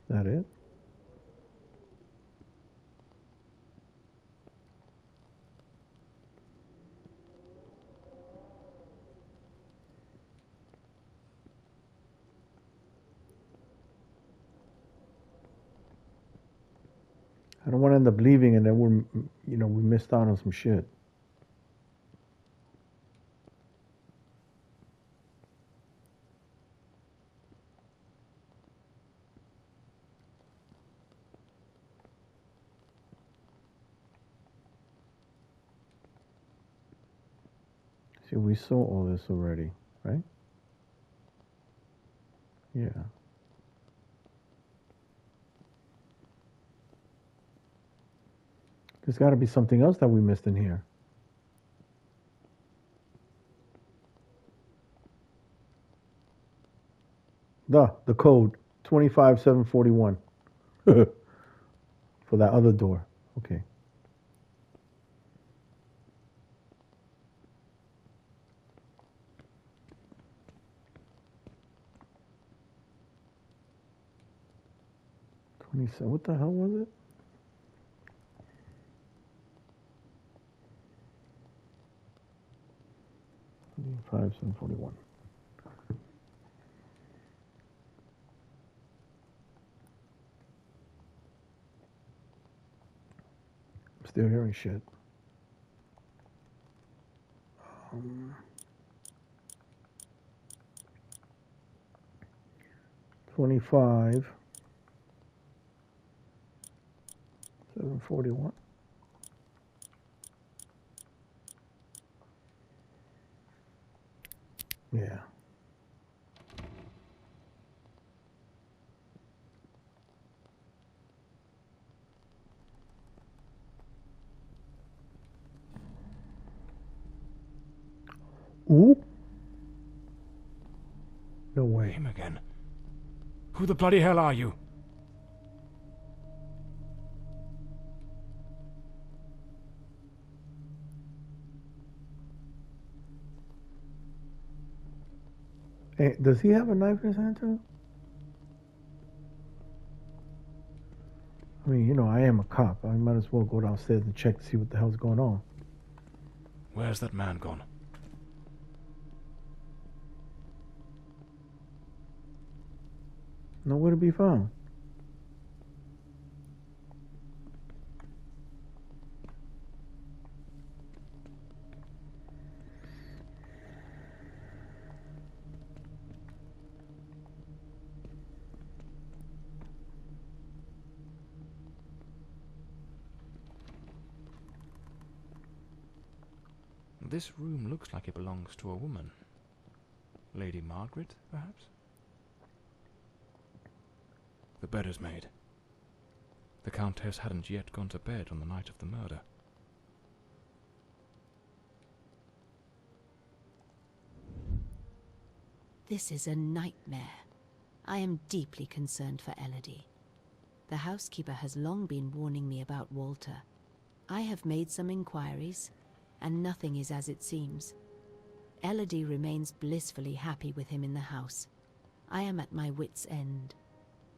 Is that it? I don't want to end up leaving and then we missed out on some shit. See, we saw all this already, right? Yeah. There's got to be something else that we missed in here. The code 25741 for that other door. Okay. What the hell was it? Five 741. I'm still hearing shit. 25 741. Yeah. Ooh. No way. Him again. Who the bloody hell are you? Hey, does he have a knife in his hand too? I mean, you know, I am a cop. I might as well go downstairs and check to see what the hell's going on. Where's that man gone? Nowhere to be found. This room looks like it belongs to a woman. Lady Margaret, perhaps? The bed is made. The Countess hadn't yet gone to bed on the night of the murder. This is a nightmare. I am deeply concerned for Elodie. The housekeeper has long been warning me about Walter. I have made some inquiries, and nothing is as it seems. Elodie remains blissfully happy with him in the house. I am at my wit's end.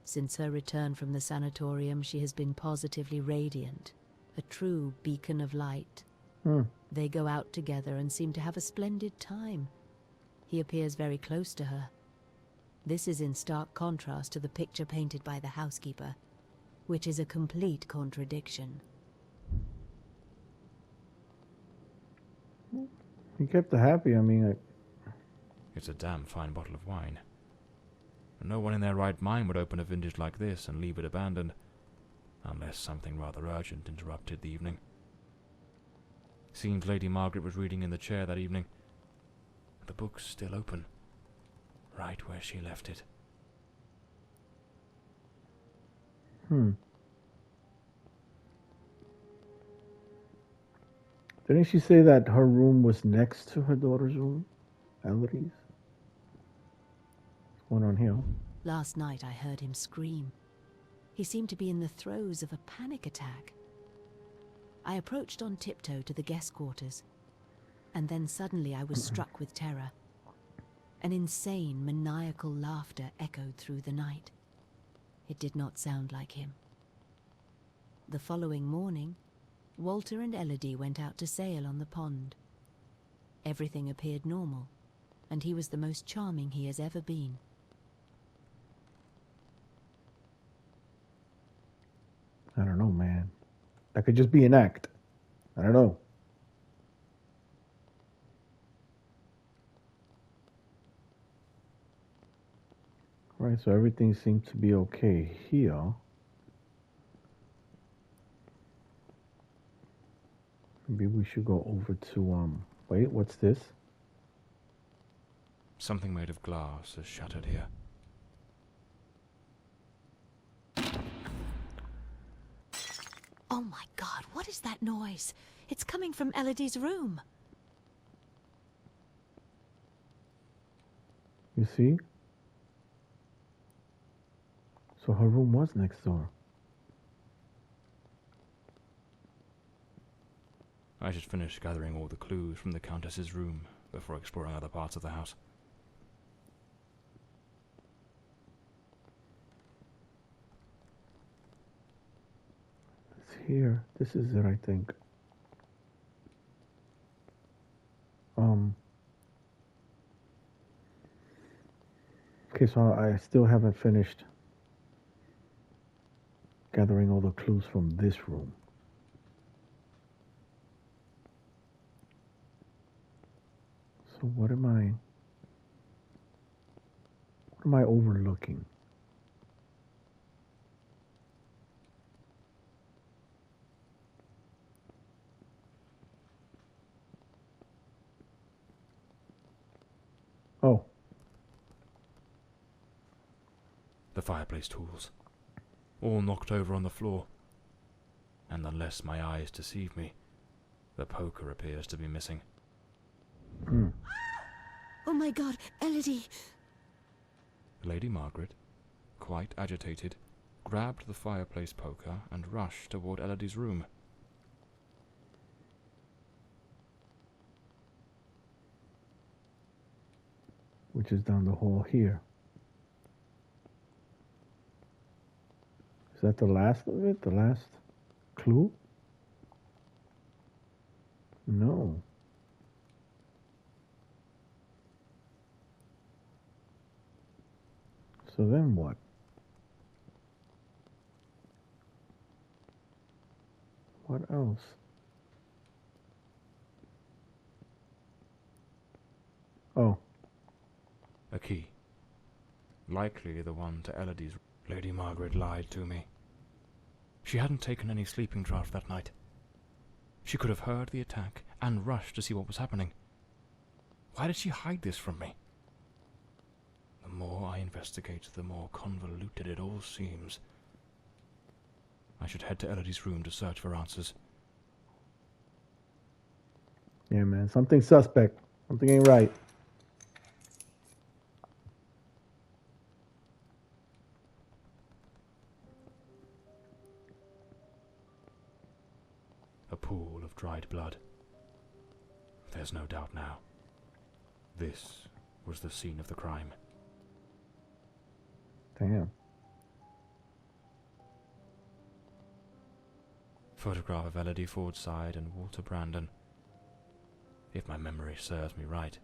Since her return from the sanatorium, she has been positively radiant, a true beacon of light. They go out together and seem to have a splendid time. He appears very close to her. This is in stark contrast to the picture painted by the housekeeper, which is a complete contradiction. He kept her happy. I mean, It's a damn fine bottle of wine. No one in their right mind would open a vintage like this and leave it abandoned, unless something rather urgent interrupted the evening. Seems Lady Margaret was reading in the chair that evening. The book's still open, right where she left it. Didn't she say that her room was next to her daughter's room? Elodie's? What's going on here? Last night I heard him scream. He seemed to be in the throes of a panic attack. I approached on tiptoe to the guest quarters, and then suddenly I was struck with terror. An insane, maniacal laughter echoed through the night. It did not sound like him. The following morning, Walter and Elodie went out to sail on the pond. Everything appeared normal, and he was the most charming he has ever been. I don't know, man. That could just be an act. I don't know. Right, so everything seems to be okay here. Maybe we should go over to, wait, what's this? Something made of glass is shattered here. Oh my God, what is that noise? It's coming from Elodie's room. You see? So her room was next door. I should finish gathering all the clues from the Countess's room before exploring other parts of the house. It's here. This is it, I think. Okay, so I still haven't finished gathering all the clues from this room. So what am I overlooking? Oh, The fireplace tools, all knocked over on the floor. And unless my eyes deceive me, the poker appears to be missing. hmm. Oh my god, Elodie! Lady Margaret, quite agitated, grabbed the fireplace poker and rushed toward Elodie's room. Which is down the hall here. Is that the last of it? The last clue? No. So then what? What else? Oh, A key. Likely the one to Elodie's. Lady Margaret lied to me. She hadn't taken any sleeping draught that night. She could have heard the attack and rushed to see what was happening. Why did she hide this from me? The more I investigate, the more convoluted it all seems. I should head to Elodie's room to search for answers. yeah, man. Something suspect. Something ain't right. A pool of dried blood. There's no doubt now. This was the scene of the crime. Damn. Photograph of Elodie Fordside and Walter Brandon. If my memory serves me right,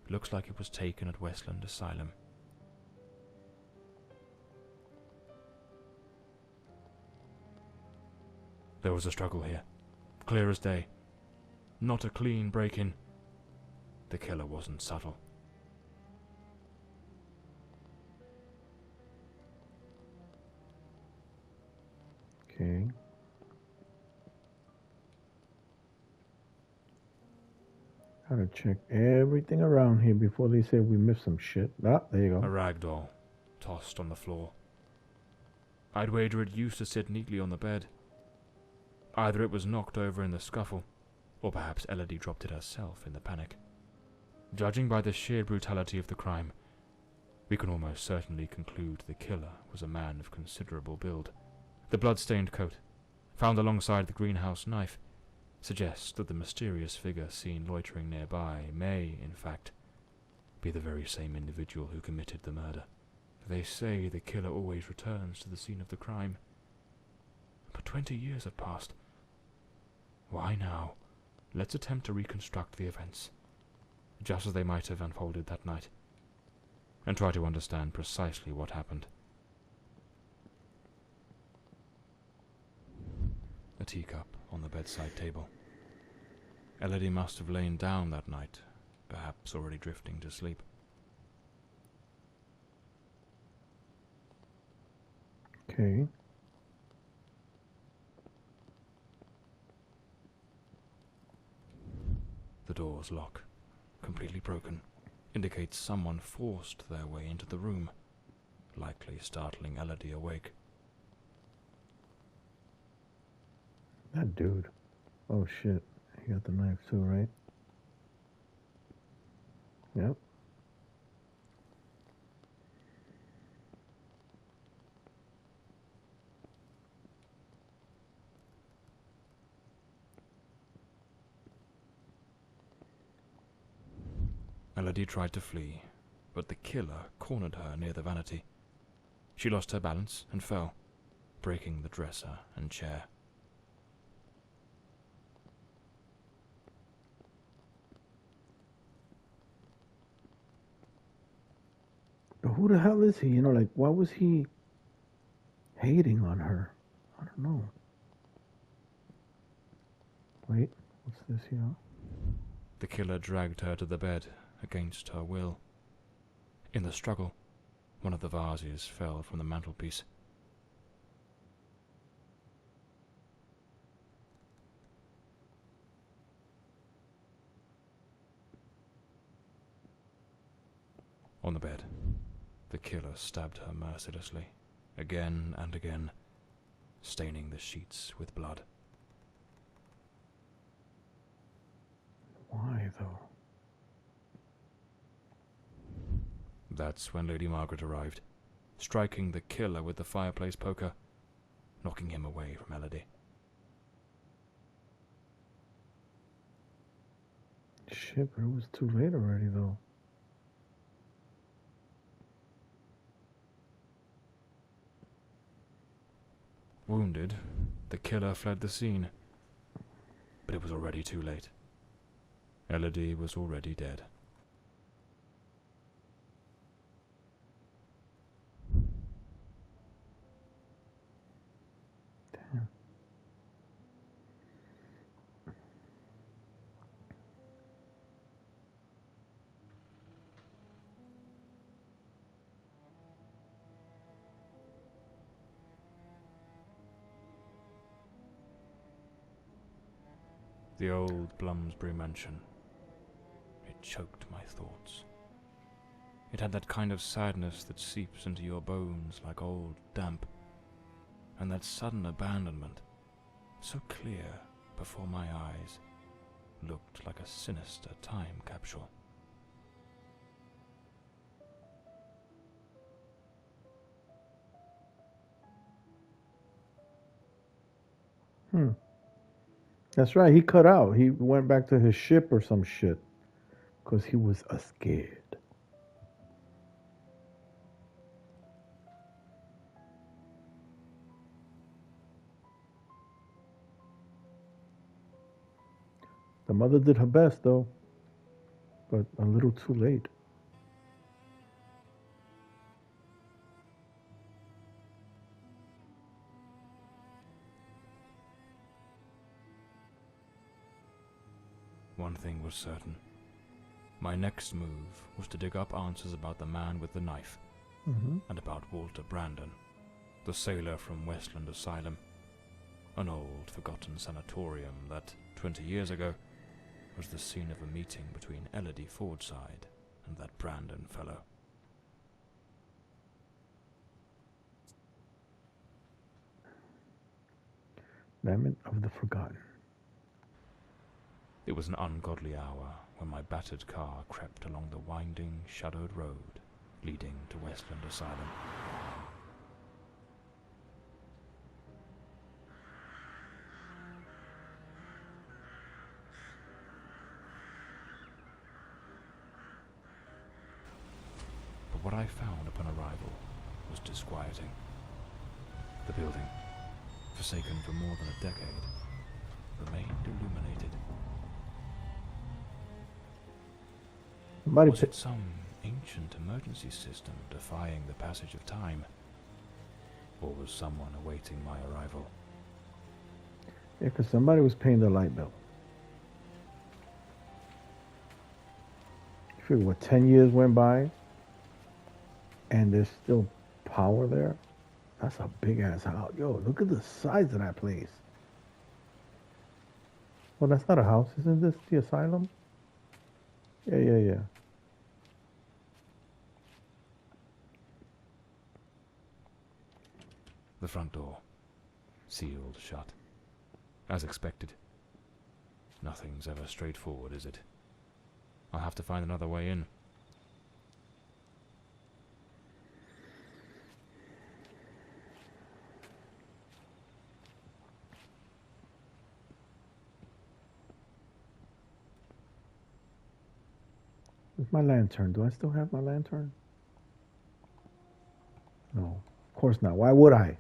looks like it was taken at Westland Asylum. There was a struggle here, clear as day. Not a clean break-in. The killer wasn't subtle. Okay. Gotta check everything around here before they say we missed some shit. Ah, there you A go. rag doll, tossed on the floor. I'd wager it used to sit neatly on the bed. Either it was knocked over in the scuffle, or perhaps Elodie dropped it herself in the panic. Judging by the sheer brutality of the crime, we can almost certainly conclude the killer was a man of considerable build. The blood-stained coat, found alongside the greenhouse knife, suggests that the mysterious figure seen loitering nearby may, in fact, be the very same individual who committed the murder. They say the killer always returns to the scene of the crime. But 20 years have passed. Why now? Let's attempt to reconstruct the events, just as they might have unfolded that night, and try to understand precisely what happened. A teacup on the bedside table. Elodie must have lain down that night, perhaps already drifting to sleep. Okay. The door's lock, completely broken, indicates someone forced their way into the room, likely startling Elodie awake. That dude. Oh shit. He got the knife too, right? Yep. Elodie tried to flee, but the killer cornered her near the vanity. She lost her balance and fell, breaking the dresser and chair. But who the hell is he? You know, like, why was he hating on her? I don't know. Wait, what's this here? The killer dragged her to the bed against her will. In the struggle, one of the vases fell from the mantelpiece. On the bed, the killer stabbed her mercilessly, again and again, staining the sheets with blood. Why, though? That's when Lady Margaret arrived, striking the killer with the fireplace poker, knocking him away from Elodie. Shit, but it was too late already, though. Wounded, the killer fled the scene, but it was already too late. Elodie was already dead. Damn. The old Bloomsbury mansion. It choked my thoughts. It had that kind of sadness that seeps into your bones like old damp, and that sudden abandonment, so clear before my eyes, looked like a sinister time capsule. That's right, he cut out. He went back to his ship or some shit. Because he was scared. The mother did her best, though. But a little too late. One thing was certain. My next move was to dig up answers about the man with the knife, and about Walter Brandon, the sailor from Westland Asylum, an old, forgotten sanatorium that, 20 years ago, was the scene of a meeting between Elodie Fordside and that Brandon fellow. Lament of the Forgotten. It was an ungodly hour when my battered car crept along the winding, shadowed road leading to Westland Asylum. But what I found upon arrival was disquieting. The building, forsaken for more than a decade, remained illuminated. Was it some ancient emergency system defying the passage of time? Or was someone awaiting my arrival? Yeah, because somebody was paying the light bill. You figure what, 10 years went by and there's still power there? That's a big ass house. Yo, look at the size of that place. Well, that's not a house. Isn't this the asylum? Yeah. The front door, sealed shut. As expected. Nothing's ever straightforward, is it? I'll have to find another way in. Where's my lantern? Do I still have my lantern? No, of course not. Why would I?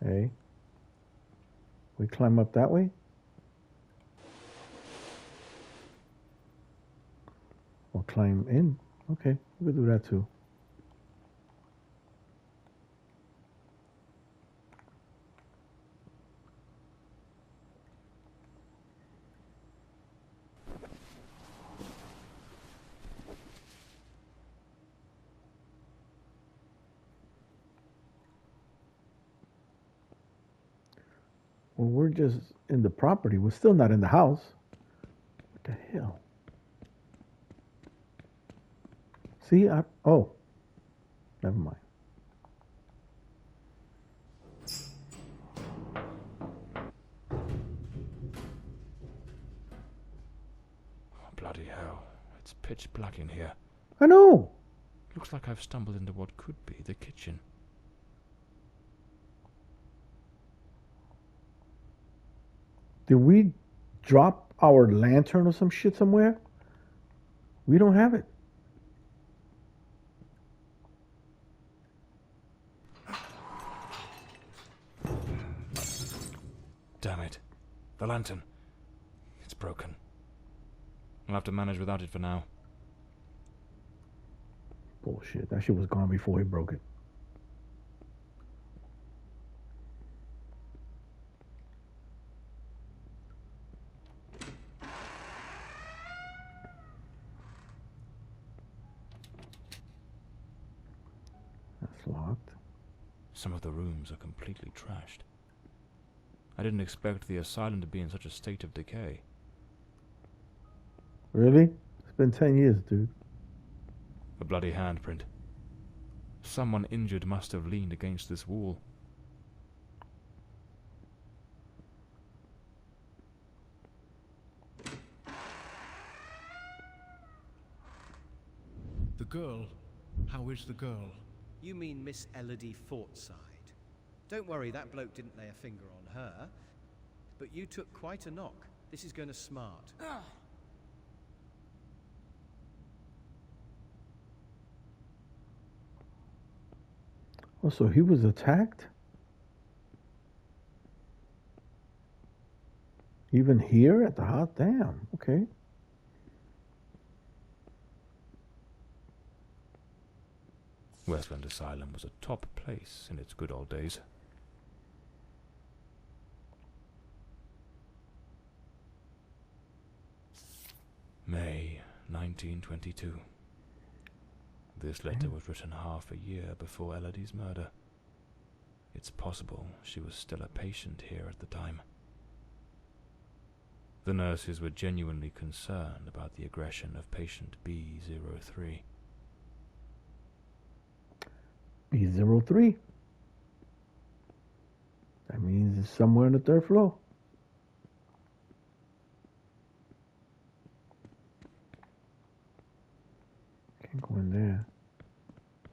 Hey, we climb up that way? Or climb in? Okay, we can do that too. Well, we're just in the property. We're still not in the house. What the hell? See, oh, never mind. Oh, bloody hell. It's pitch black in here. I know. Looks like I've stumbled into what could be the kitchen. Did we drop our lantern or some shit somewhere? We don't have it. Damn it. The lantern. It's broken. I'll have to manage without it for now. Bullshit. That shit was gone before he broke it. That's locked. Some of the rooms are completely trashed. I didn't expect the asylum to be in such a state of decay. Really? It's been 10 years, dude. A bloody handprint. Someone injured must have leaned against this wall. The girl? How is the girl? You mean Miss Elodie Fortside. Don't worry, that bloke didn't lay a finger on her. But you took quite a knock. This is going to smart. Oh, so he was attacked? Even here at the house? Damn, okay. Westland Asylum was a top place in its good old days. May 1922. This letter was written half a year before Elodie's murder. It's possible she was still a patient here at the time. The nurses were genuinely concerned about the aggression of patient B03. B03. That means it's somewhere on the third floor. Can't go in there.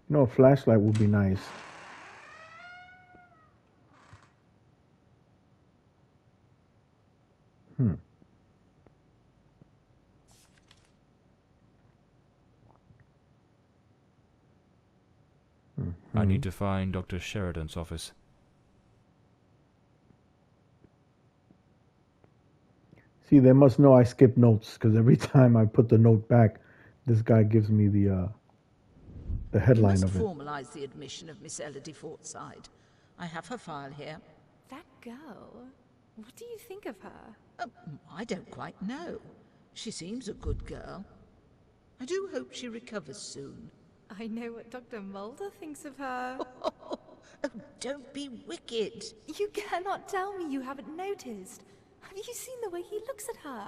You know, a flashlight would be nice. I need to find Dr. Sheridan's office. See, they must know I skip notes, because every time I put the note back, this guy gives me the headline of it. You must formalise the admission of Miss Elodie Fortside. I have her file here. That girl? What do you think of her? I don't quite know. She seems a good girl. I do hope she recovers soon. I know what Dr. Mulder thinks of her. Oh, don't be wicked. You cannot tell me you haven't noticed. Have you seen the way he looks at her?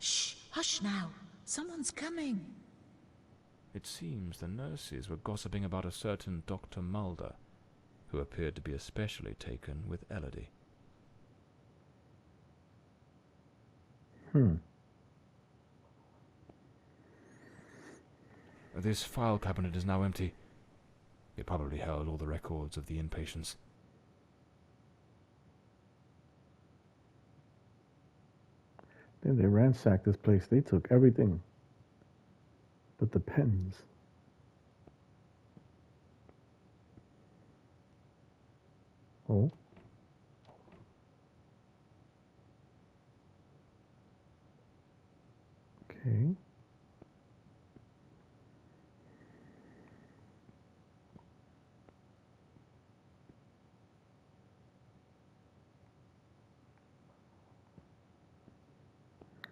Shh, hush now. Someone's coming. It seems the nurses were gossiping about a certain Dr. Mulder, who appeared to be especially taken with Elodie. This file cabinet is now empty. It probably held all the records of the inpatients. Then they ransacked this place. They took everything but the pens. Oh. Okay.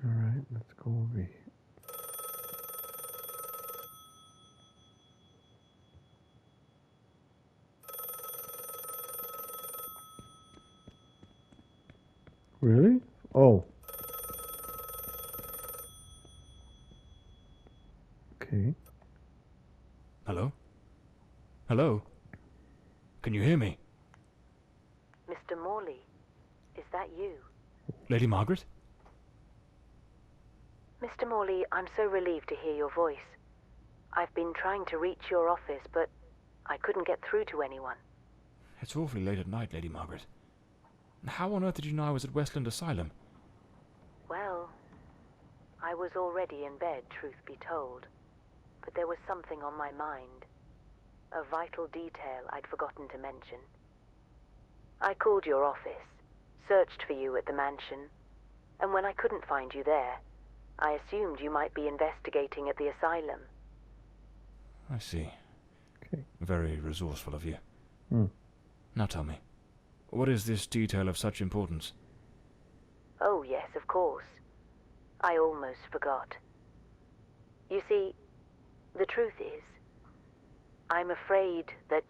All right, let's go over here. Oh. Okay. Hello? Hello? Can you hear me? Mr. Morley, is that you? Lady Margaret? Mr. Morley, I'm so relieved to hear your voice. I've been trying to reach your office, but I couldn't get through to anyone. It's awfully late at night, Lady Margaret. How on earth did you know I was at Westland Asylum? Well, I was already in bed, truth be told. But there was something on my mind. A vital detail I'd forgotten to mention. I called your office, searched for you at the mansion, and when I couldn't find you there, I assumed you might be investigating at the asylum. I see. Okay. Very resourceful of you. Hmm. Now tell me, what is this detail of such importance? Oh, yes, of course. I almost forgot. You see, the truth is, I'm afraid that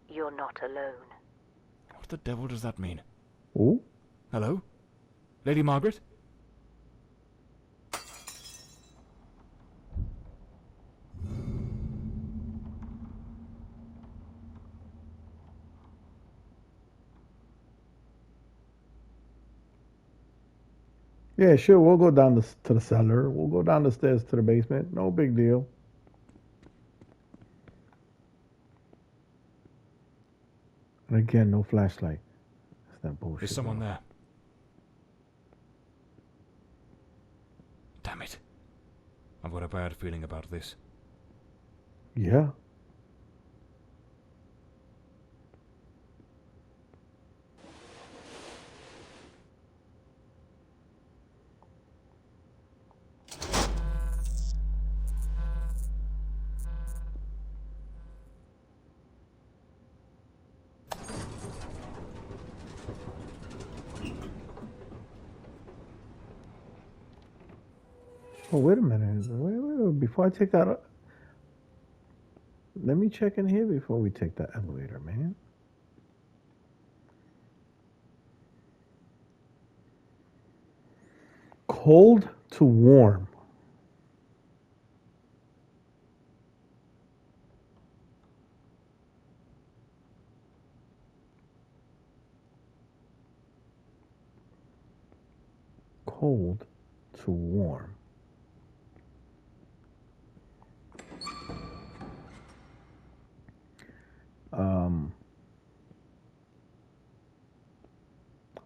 you're not alone. What the devil does that mean? Oh? Hello? Lady Margaret? Yeah, sure. We'll go down to the cellar. We'll go down the stairs to the basement. No big deal. And again, no flashlight. That's that bullshit. Is someone there? Damn it. I've got a bad feeling about this. Yeah. Oh, wait a minute. Wait. Before I take that, let me check in here before we take that elevator, man. Cold to warm. Cold to warm.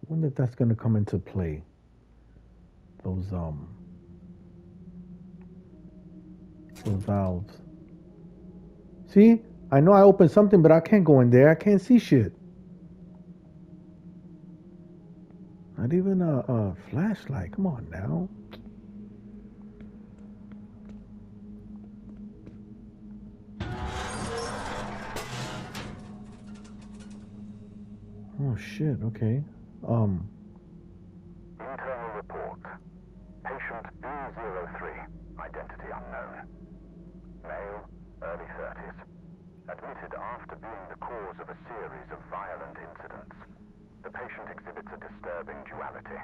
I wonder if that's going to come into play. Those valves. See, I know I opened something, but I can't go in there. I can't see shit. Not even a flashlight. Come on now. Oh shit. Okay. Internal report. Patient B03, identity unknown. Male, early 30s. Admitted after being the cause of a series of violent incidents. The patient exhibits a disturbing duality.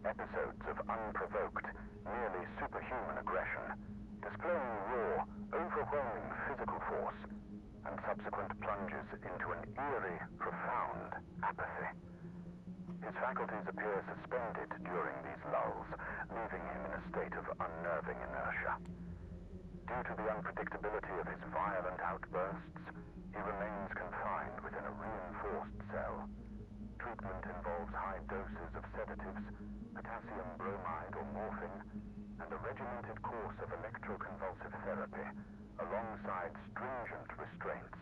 Episodes of unprovoked, nearly superhuman aggression, displaying raw, overwhelming physical force, and subsequent plunges into an eerie, profound apathy. His faculties appear suspended during these lulls, leaving him in a state of unnerving inertia. Due to the unpredictability of his violent outbursts, he remains confined within a reinforced cell. Treatment involves high doses of sedatives, potassium bromide or morphine, and a regimented course of electroconvulsive therapy, alongside stringent restraints,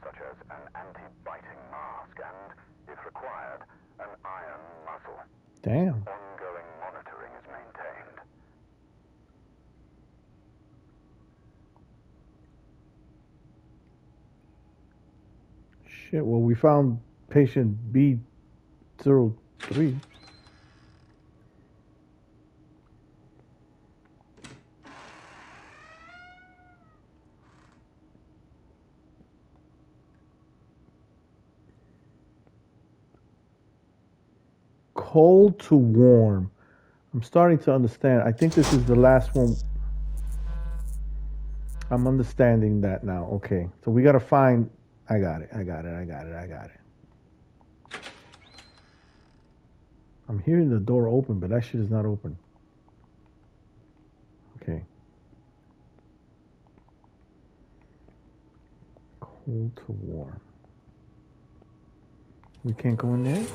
such as an anti-biting mask and, if required, an iron muzzle. Damn. Ongoing monitoring is maintained. Shit. Well, we found patient B03. Cold to warm. I'm starting to understand. I think this is the last one. I'm understanding that now. Okay. So we got to find. I got it. I'm hearing the door open, but that shit is not open. Okay. Cold to warm. We can't go in there?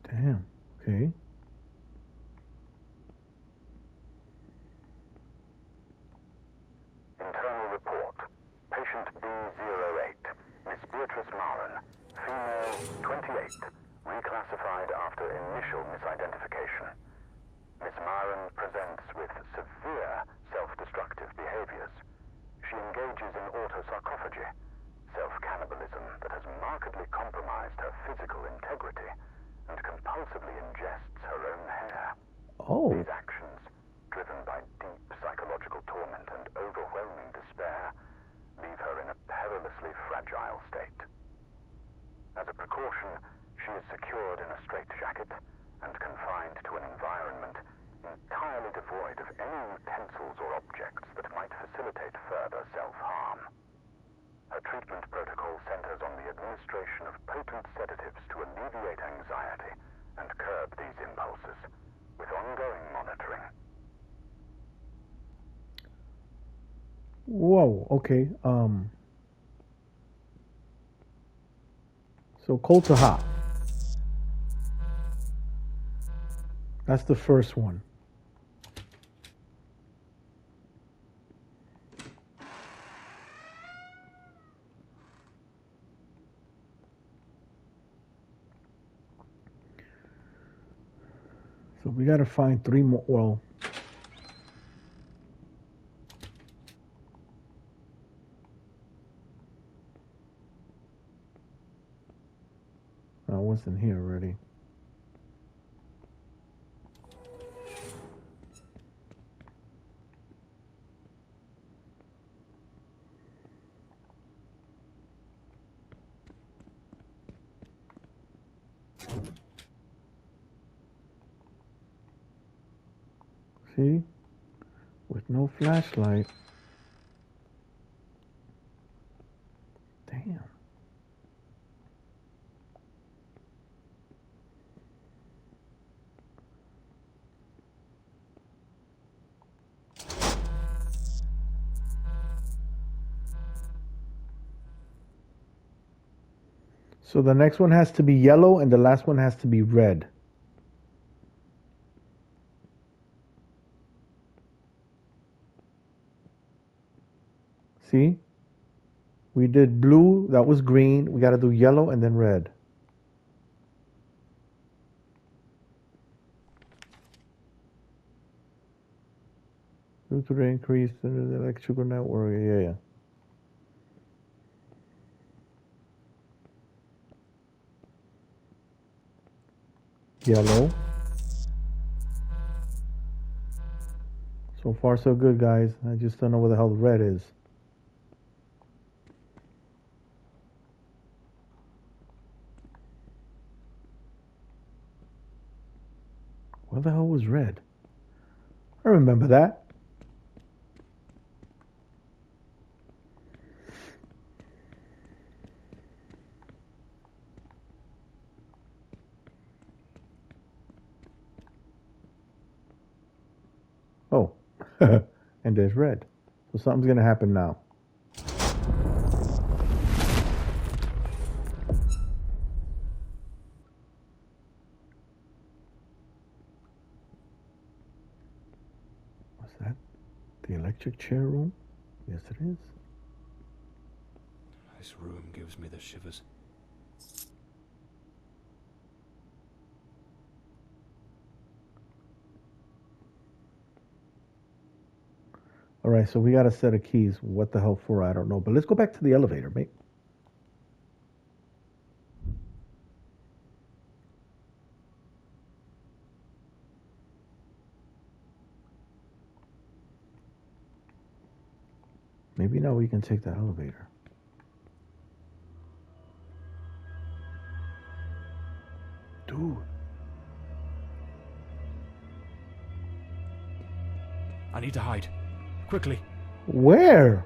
Damn. Okay. Internal report. Patient B08. Miss Beatrice Marin. Female, 28. Reclassified after initial misidentification. Miss Marin presents with severe self-destructive behaviors. She engages in autosarcophagy, self-cannibalism that has markedly compromised her physical integrity, and compulsively ingests her own hair. Oh. These actions, driven by deep psychological torment and overwhelming despair, leave her in a perilously fragile state. As a precaution, she is secured in a straitjacket and confined to an environment entirely devoid of any utensils or objects that might facilitate further self-harm. Her treatment protocol centers on the administration of potent sedatives to alleviate anxiety and curb these impulses, with ongoing monitoring. Whoa, okay. So cold to hot. That's the first one. So we got to find 3 more. Well, I wasn't here already. See? With no flashlight. Damn. So the next one has to be yellow and the last one has to be red. See? We did blue, that was green. We got to do yellow and then red. Due to the increase in the electrical network, yeah. Yellow. So far so good, guys. I just don't know where the hell the red is. Where the hell was red? I remember that. Oh, and there's red. So something's going to happen now. What's that? The electric chair room? Yes, it is. This room gives me the shivers. All right, so we got a set of keys. What the hell for? I don't know. But let's go back to the elevator, mate. Maybe now we can take the elevator. Dude. I need to hide. Quickly. Where?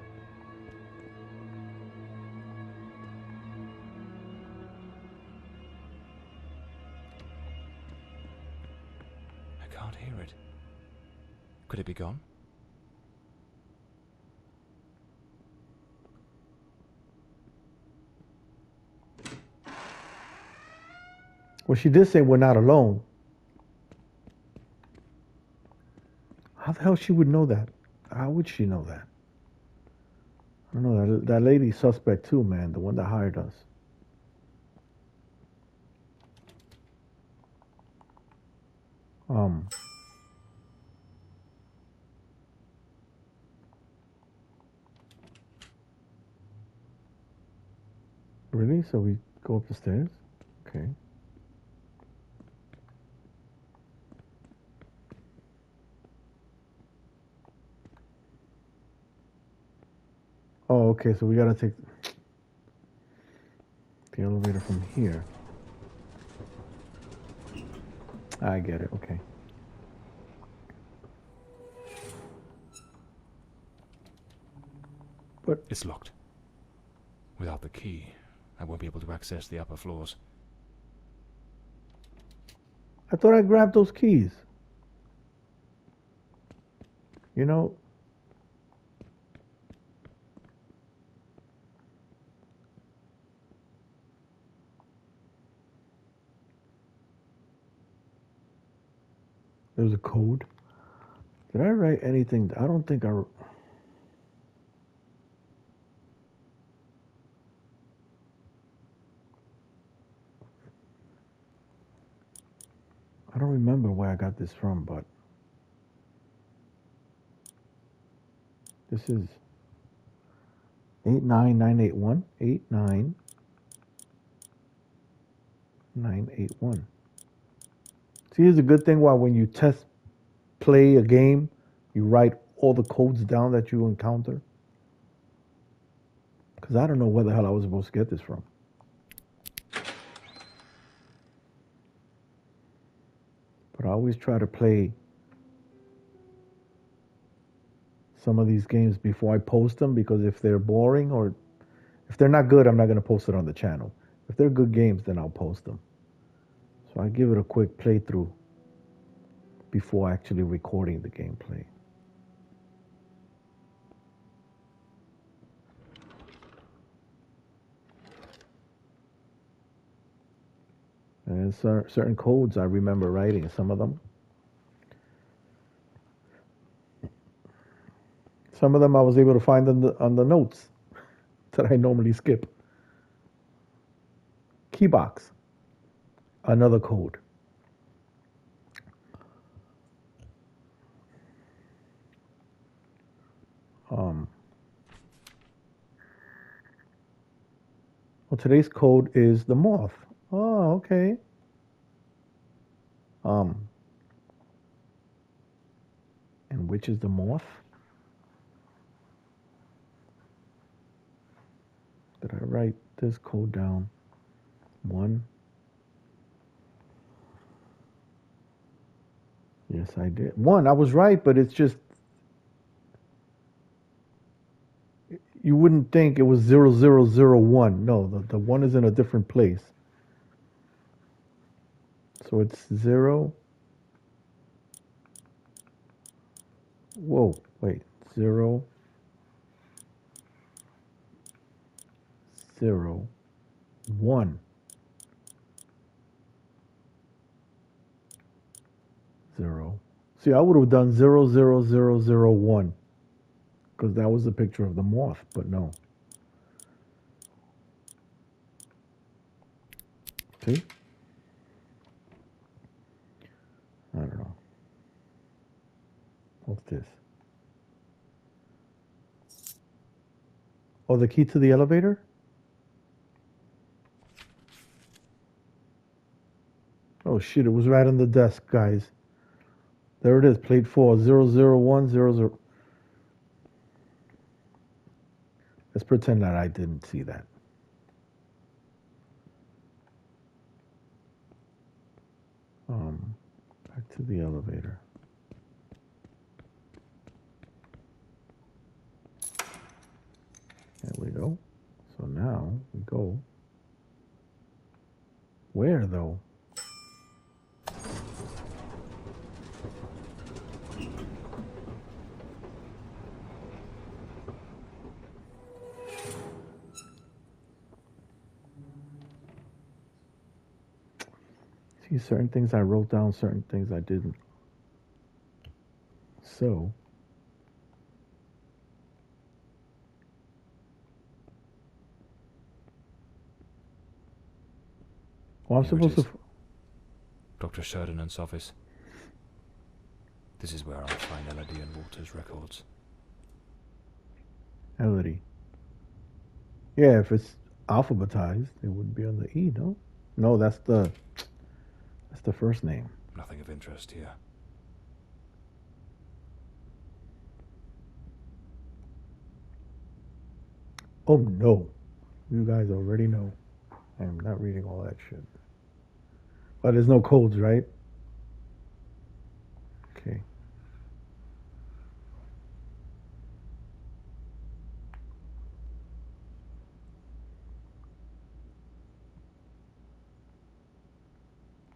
I can't hear it. Could it be gone? Well, she did say we're not alone. How the hell she would know that? How would she know that? I don't know. That lady's suspect too, man. The one that hired us. Really? So we go up the stairs? Okay. Oh, okay. So we gotta take the elevator from here. I get it. Okay. But it's locked. Without the key, I won't be able to access the upper floors. I thought I grabbed those keys. You know, there's a code. Did I write anything? I don't think I don't remember where I got this from, but this is 89981. 89981. See, here's a good thing why when you play a game, you write all the codes down that you encounter. Because I don't know where the hell I was supposed to get this from. But I always try to play some of these games before I post them, because if they're boring or if they're not good, I'm not going to post it on the channel. If they're good games, then I'll post them. So I give it a quick playthrough before actually recording the gameplay. And certain codes I remember writing, some of them. Some of them I was able to find on the notes that I normally skip. Keybox, another code. Well, today's code is the moth. Oh, okay. And which is the moth? Did I write this code down? 1. Yes, I did. 1, I was right, but it's just, you wouldn't think it was 0001. No, the 1 is in a different place. So it's 0. Whoa, wait. 0, 0, 1. 0. See, I would have done 00001 because that was the picture of the moth, but no. See? I don't know. What's this? Oh, the key to the elevator? Oh shit, it was right on the desk, guys. There it is, plate 4, 00100. Let's pretend that I didn't see that. Back to the elevator. There we go. So now we go. Where though? See, certain things I wrote down, certain things I didn't. So, well, I'm supposed to. Dr. Sheridan's office. This is where I'll find Elodie and Walter's records. Elodie. Yeah, if it's alphabetized, it would be on the E, no? No, that's the first name. Nothing of interest here. Oh no. You guys already know. I am not reading all that shit. But there's no codes, right? Okay.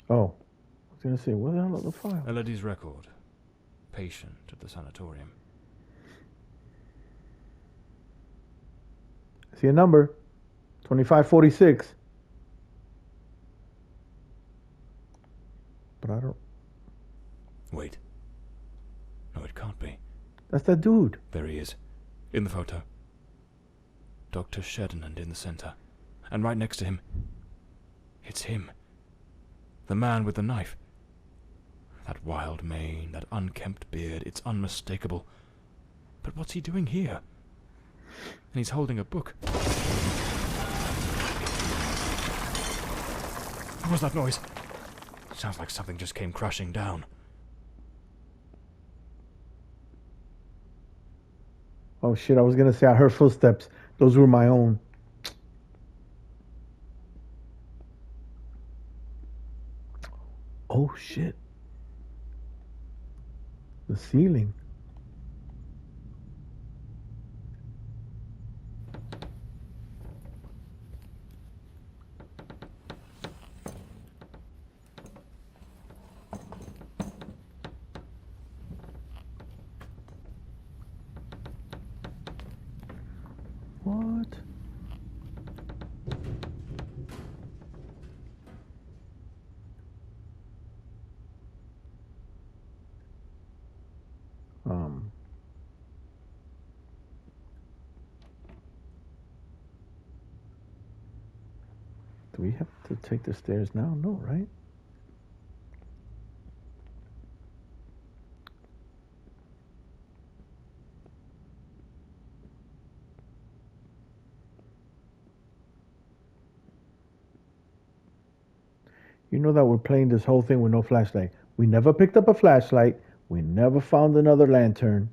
Oh. I was going to say, what the hell is the file? Elodie's record. Patient at the sanatorium. I see a number. 2546. But I don't... Wait. No, it can't be. That's that dude. There he is. In the photo. Dr. Sheridan in the center. And right next to him... It's him. The man with the knife. That wild mane, that unkempt beard, it's unmistakable. But what's he doing here? And he's holding a book. What was that noise? Sounds like something just came crashing down. Oh shit, I was going to say I heard footsteps. Those were my own. Oh shit. The ceiling. What? Do we have to take the stairs now? No, right? You know that we're playing this whole thing with no flashlight. We never picked up a flashlight. We never found another lantern.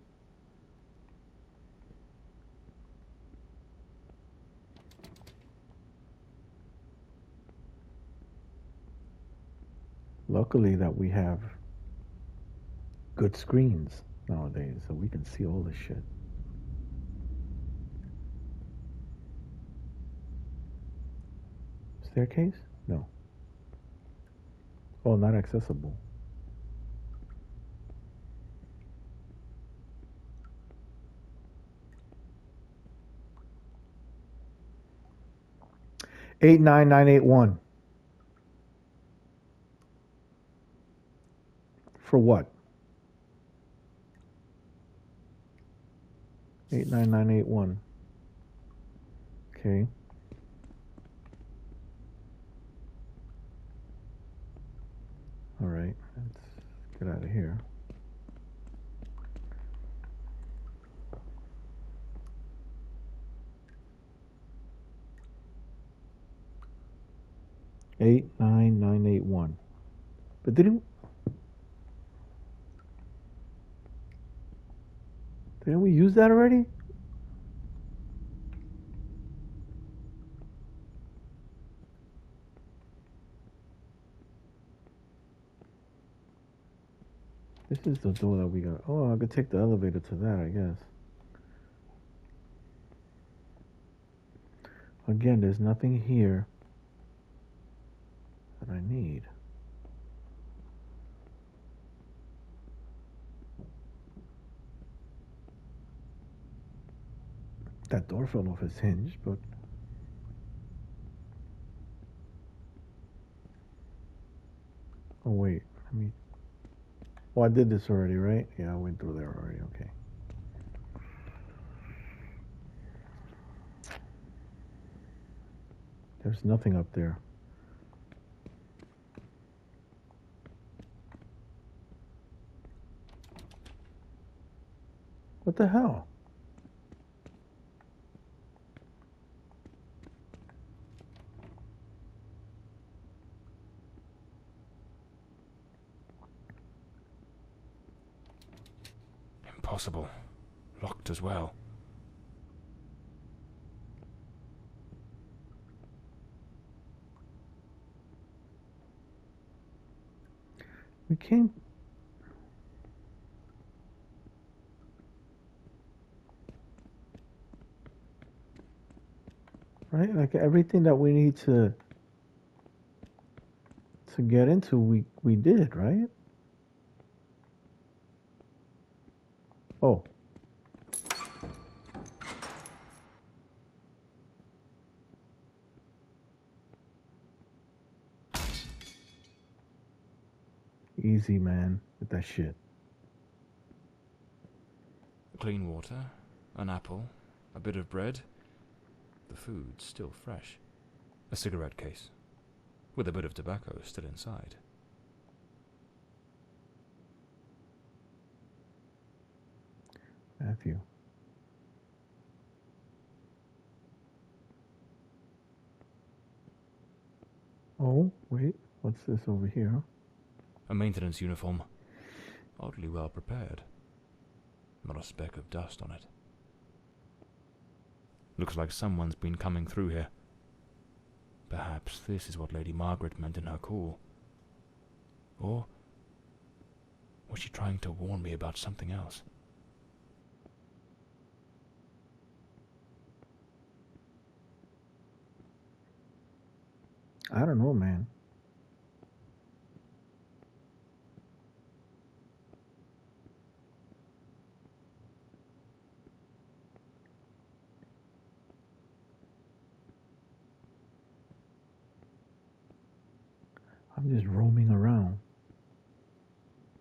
Luckily that we have good screens nowadays, so we can see all this shit. Staircase? No. Oh, not accessible. Eight nine nine 8 For what? 89981. Okay. All right. Let's get out of here. 89981. But didn't we use that already? This is the door that we got. Oh, I could take the elevator to that, I guess. Again, there's nothing here that I need. That door fell off its hinge, but... Oh, wait. Let me... Oh, I did this already, right? Yeah, I went through there already. Okay. There's nothing up there. What the hell? Impossible. Locked as well. We came... Right? Like everything that we need to get into, we did, right? Oh. Easy, man, with that shit. Clean water, an apple, a bit of bread. The food's still fresh. A cigarette case, with a bit of tobacco still inside. Matthew. Oh, wait. What's this over here? A maintenance uniform. Oddly well prepared. Not a speck of dust on it. Looks like someone's been coming through here. Perhaps this is what Lady Margaret meant in her call. Or was she trying to warn me about something else? I don't know, man. I'm just roaming around.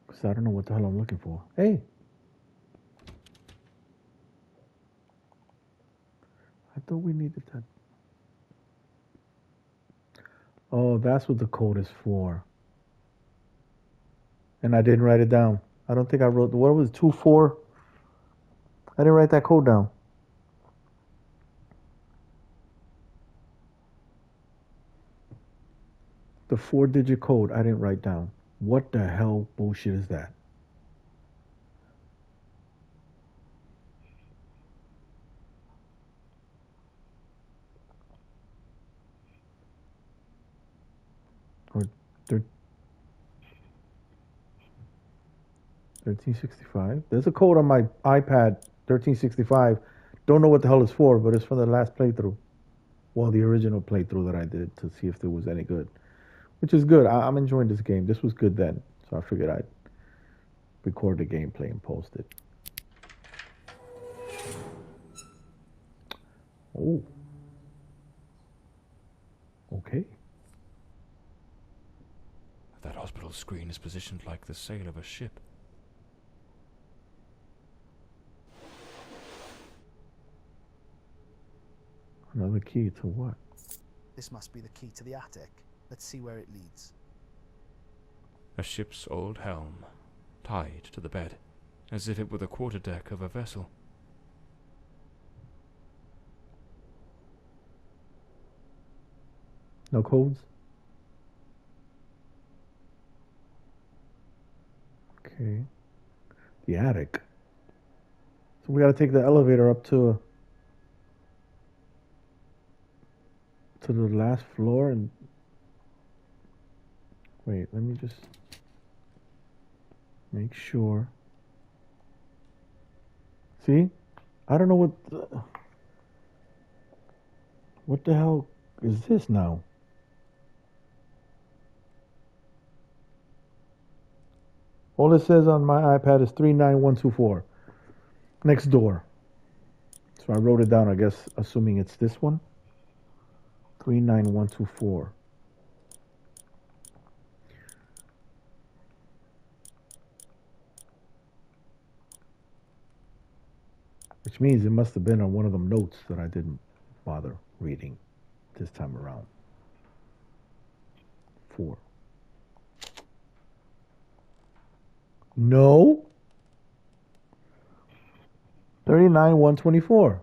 Because I don't know what the hell I'm looking for. Hey! I thought we needed that. Oh, that's what the code is for. And I didn't write it down. I don't think I wrote... What was it? 2-4? I didn't write that code down. The 4-digit code I didn't write down. What the hell bullshit is that? Or 1365. There's a code on my iPad, 1365. Don't know what the hell it's for, but it's from the last playthrough. Well, the original playthrough that I did to see if there was any good. Which is good. I'm enjoying this game. This was good then. So I figured I'd record the gameplay and post it. Oh. Okay. That hospital screen is positioned like the sail of a ship. Another key to what? This must be the key to the attic. Let's see where it leads. A ship's old helm, tied to the bed, as if it were the quarterdeck of a vessel. No codes? Okay. The attic. So we gotta take the elevator up to the last floor and wait, let me just make sure. See? I don't know what the hell is this now? All it says on my iPad is 39124. Next door. So I wrote it down, I guess, assuming it's this one. 39124. Which means it must have been on one of them notes that I didn't bother reading this time around. 4. No. 39124.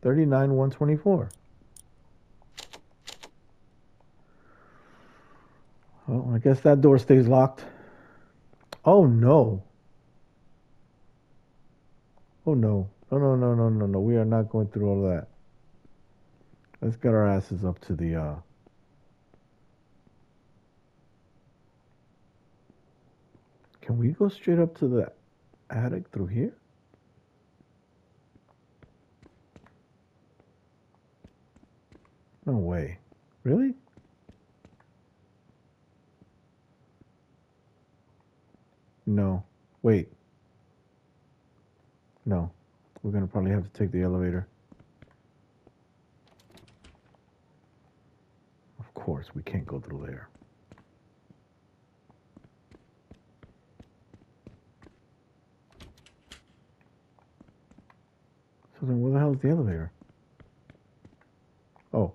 39124. Well, I guess that door stays locked. Oh no. Oh no. No. We are not going through all of that. Let's get our asses up to the Can we go straight up to the attic through here? No way. Really? No. Wait. No. We're gonna probably have to take the elevator. Of course, we can't go through there. So then where the hell is the elevator? Oh.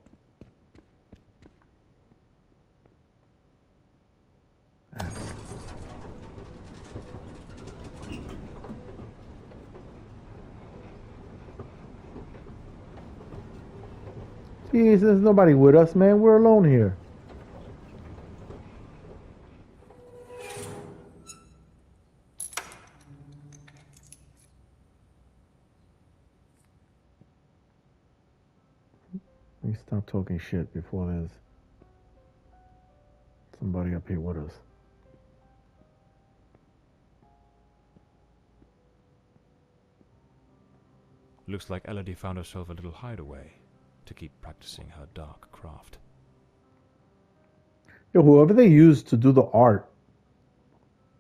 Jeez, there's nobody with us, man. We're alone here. Let me stop talking shit before there's somebody up here with us. Looks like Elodie found herself a little hideaway to keep practicing her dark craft. Yo, whoever they used to do the art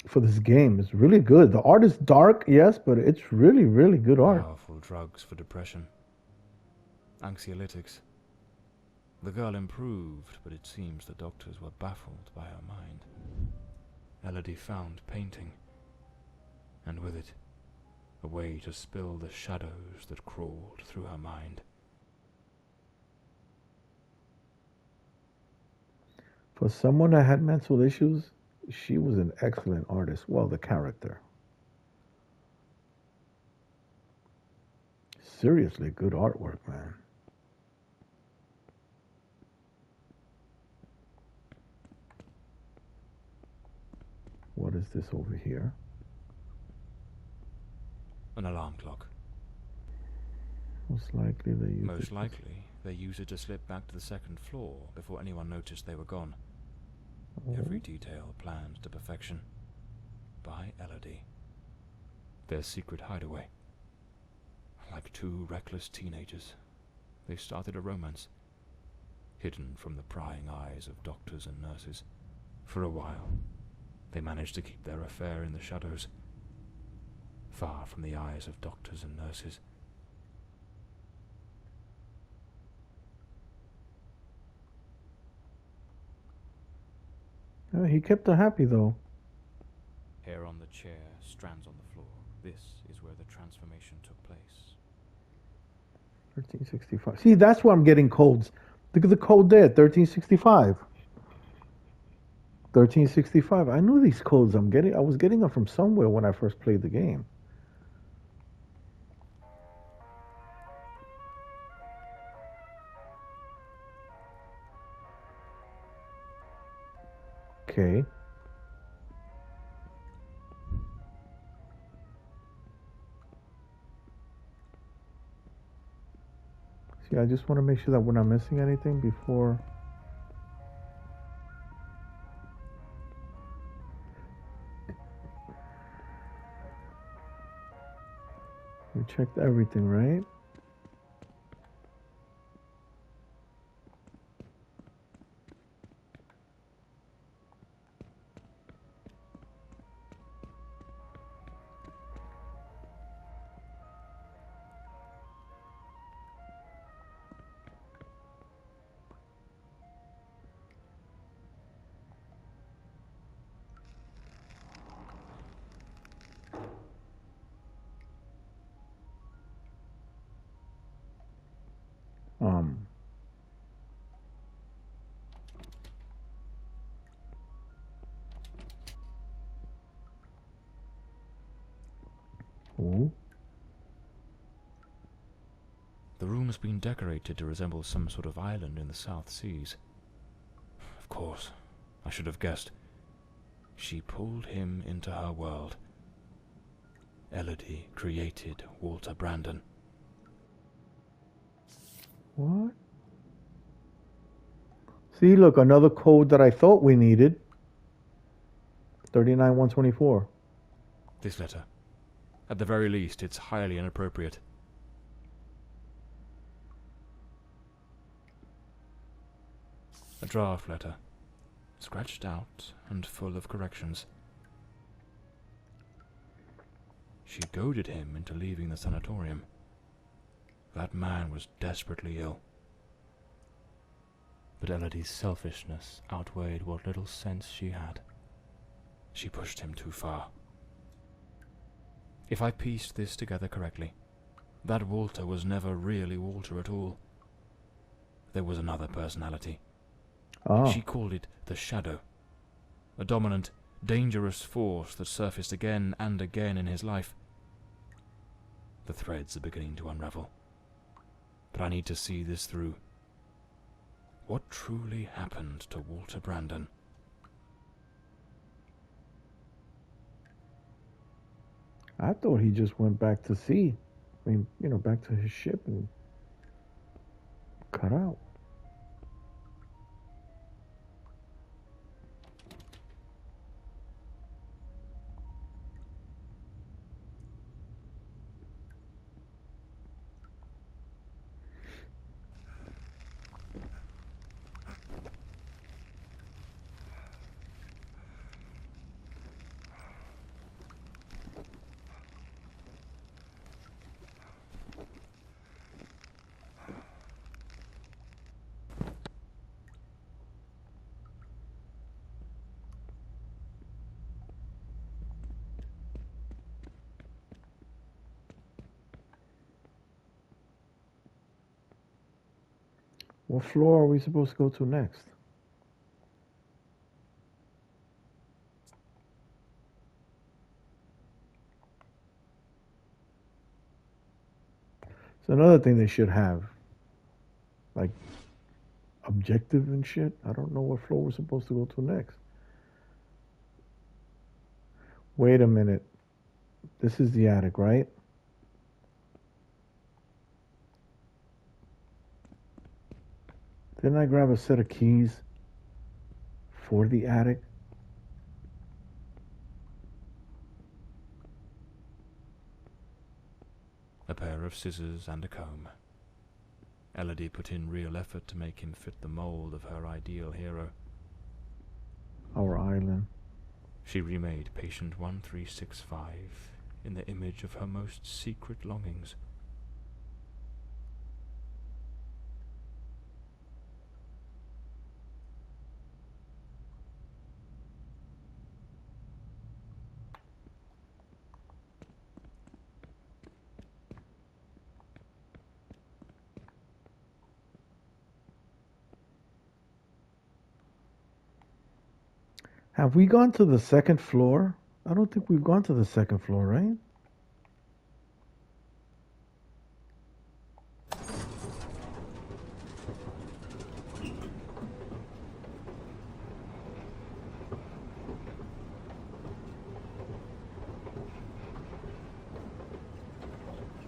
for this game is really good. The art is dark, yes, but it's really, really good art. Powerful drugs for depression. Anxiolytics. The girl improved, but it seems the doctors were baffled by her mind. Elodie found painting, and with it, a way to spill the shadows that crawled through her mind. For someone that had mental issues, she was an excellent artist. Well, the character. Seriously good artwork, man. What is this over here? An alarm clock. Most likely they used it to slip back to the second floor before anyone noticed they were gone. Oh. Every detail planned to perfection by Elodie. Their secret hideaway. Like two reckless teenagers, they started a romance, hidden from the prying eyes of doctors and nurses. For a while, they managed to keep their affair in the shadows, far from the eyes of doctors and nurses. He kept her happy, though. Hair on the chair, strands on the floor. This is where the transformation took place. 1365. See, that's where I'm getting codes. Look at the code there, 1365. 1365. I knew these codes. I was getting them from somewhere when I first played the game. Okay. See, I just want to make sure that we're not missing anything before. We checked everything, right? Ooh. The room has been decorated to resemble some sort of island in the South Seas. Of course, I should have guessed. She pulled him into her world. Elodie created Walter Brandon. What? See, look, another code that I thought we needed. 39124. This letter. At the very least, it's highly inappropriate. A draft letter. Scratched out and full of corrections. She goaded him into leaving the sanatorium. That man was desperately ill. But Elodie's selfishness outweighed what little sense she had. She pushed him too far. If I pieced this together correctly, that Walter was never really Walter at all. There was another personality. Oh. She called it the Shadow. A dominant, dangerous force that surfaced again and again in his life. The threads are beginning to unravel. But I need to see this through. What truly happened to Walter Brandon? I thought he just went back to sea. I mean, you know, back to his ship and cut out. What floor are we supposed to go to next? It's another thing they should have. Like, objective and shit. I don't know what floor we're supposed to go to next. Wait a minute. This is the attic, right? Didn't I grab a set of keys for the attic? A pair of scissors and a comb. Elodie put in real effort to make him fit the mold of her ideal hero. Our island. She remade Patient 1365 in the image of her most secret longings. Have we gone to the second floor? I don't think we've gone to the second floor, right?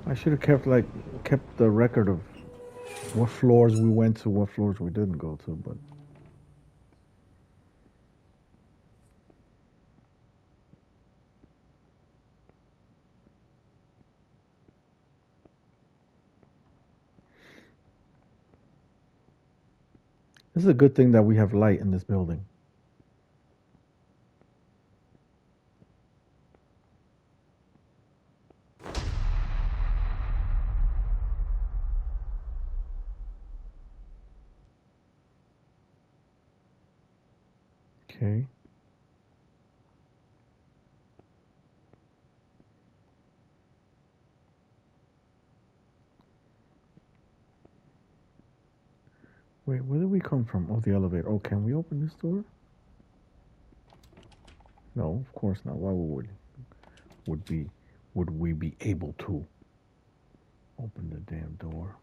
I should have kept the record of what floors we went to, what floors we didn't go to, but this is a good thing that we have light in this building. Okay. Wait, where did we come from? Oh, the elevator. Oh, can we open this door? No, of course not. Why would we be able to open the damn door?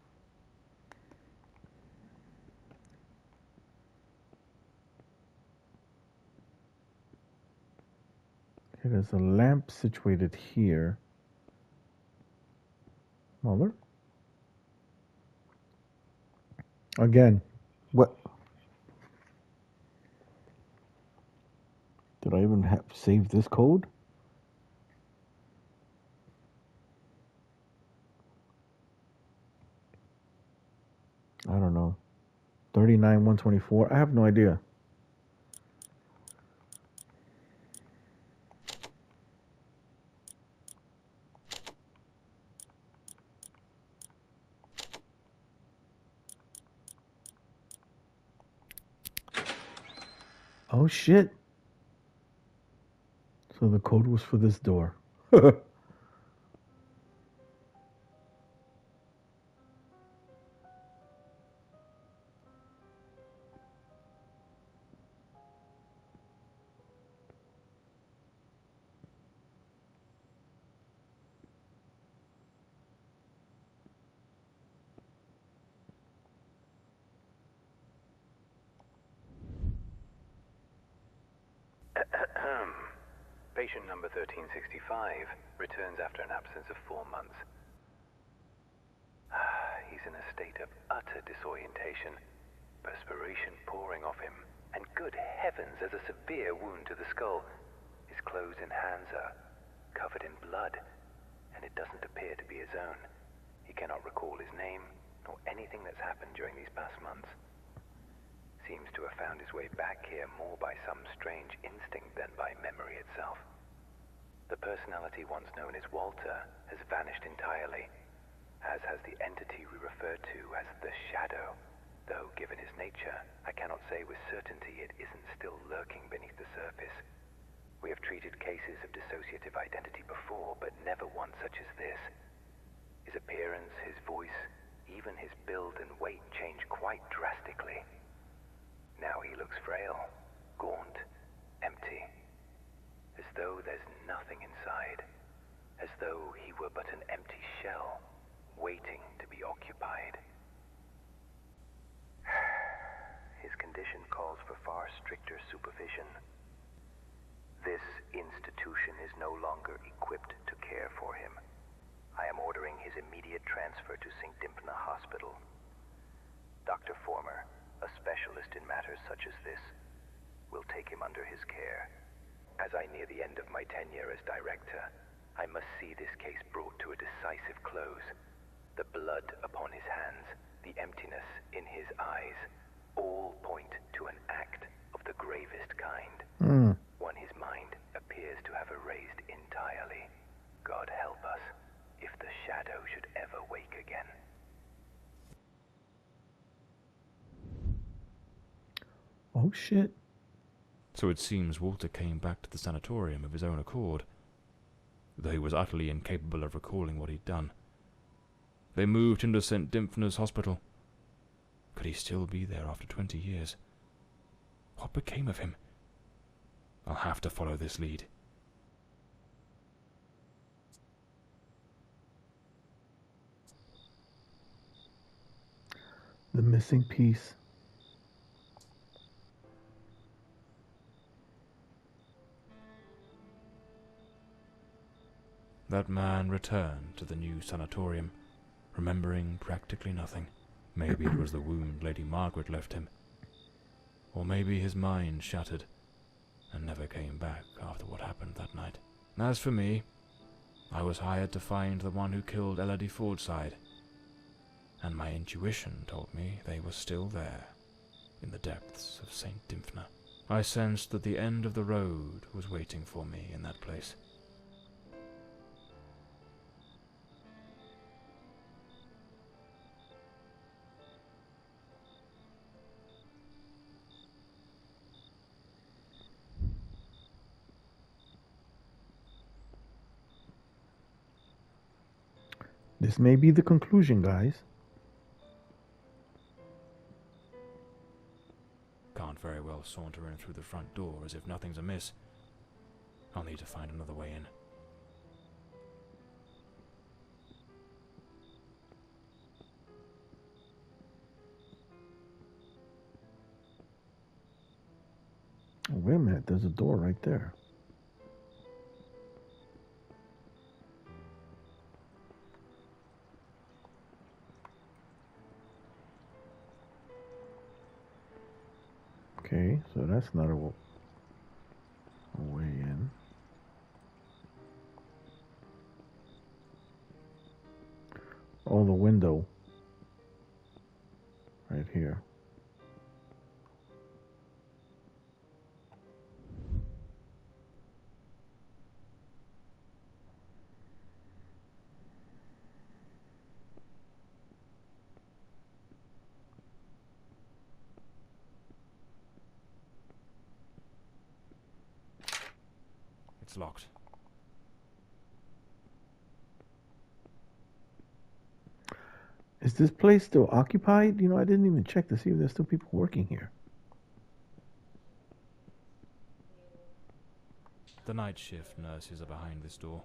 Okay, there's a lamp situated here. Mother? Again, what? Did I even have saved this code? I don't know. 39-124. I have no idea. Oh shit. So the code was for this door. Patient number 1365 returns after an absence of 4 months. He's in a state of utter disorientation, perspiration pouring off him, and good heavens, there's a severe wound to the skull. His clothes and hands are covered in blood, and it doesn't appear to be his own. He cannot recall his name, nor anything that's happened during these past months. Seems to have found his way back here more by some strange instinct than by memory itself. The personality once known as Walter has vanished entirely, as has the entity we refer to as the Shadow, though given his nature, I cannot say with certainty it isn't still lurking beneath the surface. We have treated cases of dissociative identity before, but never one such as this. His appearance, his voice, even his build and weight change quite drastically. Now he looks frail, gaunt, empty, as though there's nothing inside, as though he were but an empty shell, waiting to be occupied. His condition calls for far stricter supervision. This institution is no longer equipped to care for him. I am ordering his immediate transfer to St. Dimphna Hospital. Dr. Former, a specialist in matters such as this, will take him under his care. As I near the end of my tenure as director, I must see this case brought to a decisive close. The blood upon his hands, the emptiness in his eyes, all point to an act of the gravest kind. One his mind appears to have erased entirely. God help us, if the Shadow should ever wake again. Oh shit. So it seems Walter came back to the sanatorium of his own accord, though he was utterly incapable of recalling what he'd done. They moved him to St. Dimphna's Hospital. Could he still be there after 20 years? What became of him? I'll have to follow this lead. The missing piece. That man returned to the new sanatorium, remembering practically nothing. Maybe it was the wound Lady Margaret left him. Or maybe his mind shattered and never came back after what happened that night. As for me, I was hired to find the one who killed Elodie Fordside, and my intuition told me they were still there, in the depths of St. Dymphna. I sensed that the end of the road was waiting for me in that place. This may be the conclusion, guys. Can't very well saunter in through the front door as if nothing's amiss. I'll need to find another way in. Oh, wait a minute, there's a door right there. Okay, so that's not a way in. Oh, the window. Right here. It's locked. Is this place still occupied? You know, I didn't even check to see if there's still people working here. The night shift nurses are behind this door.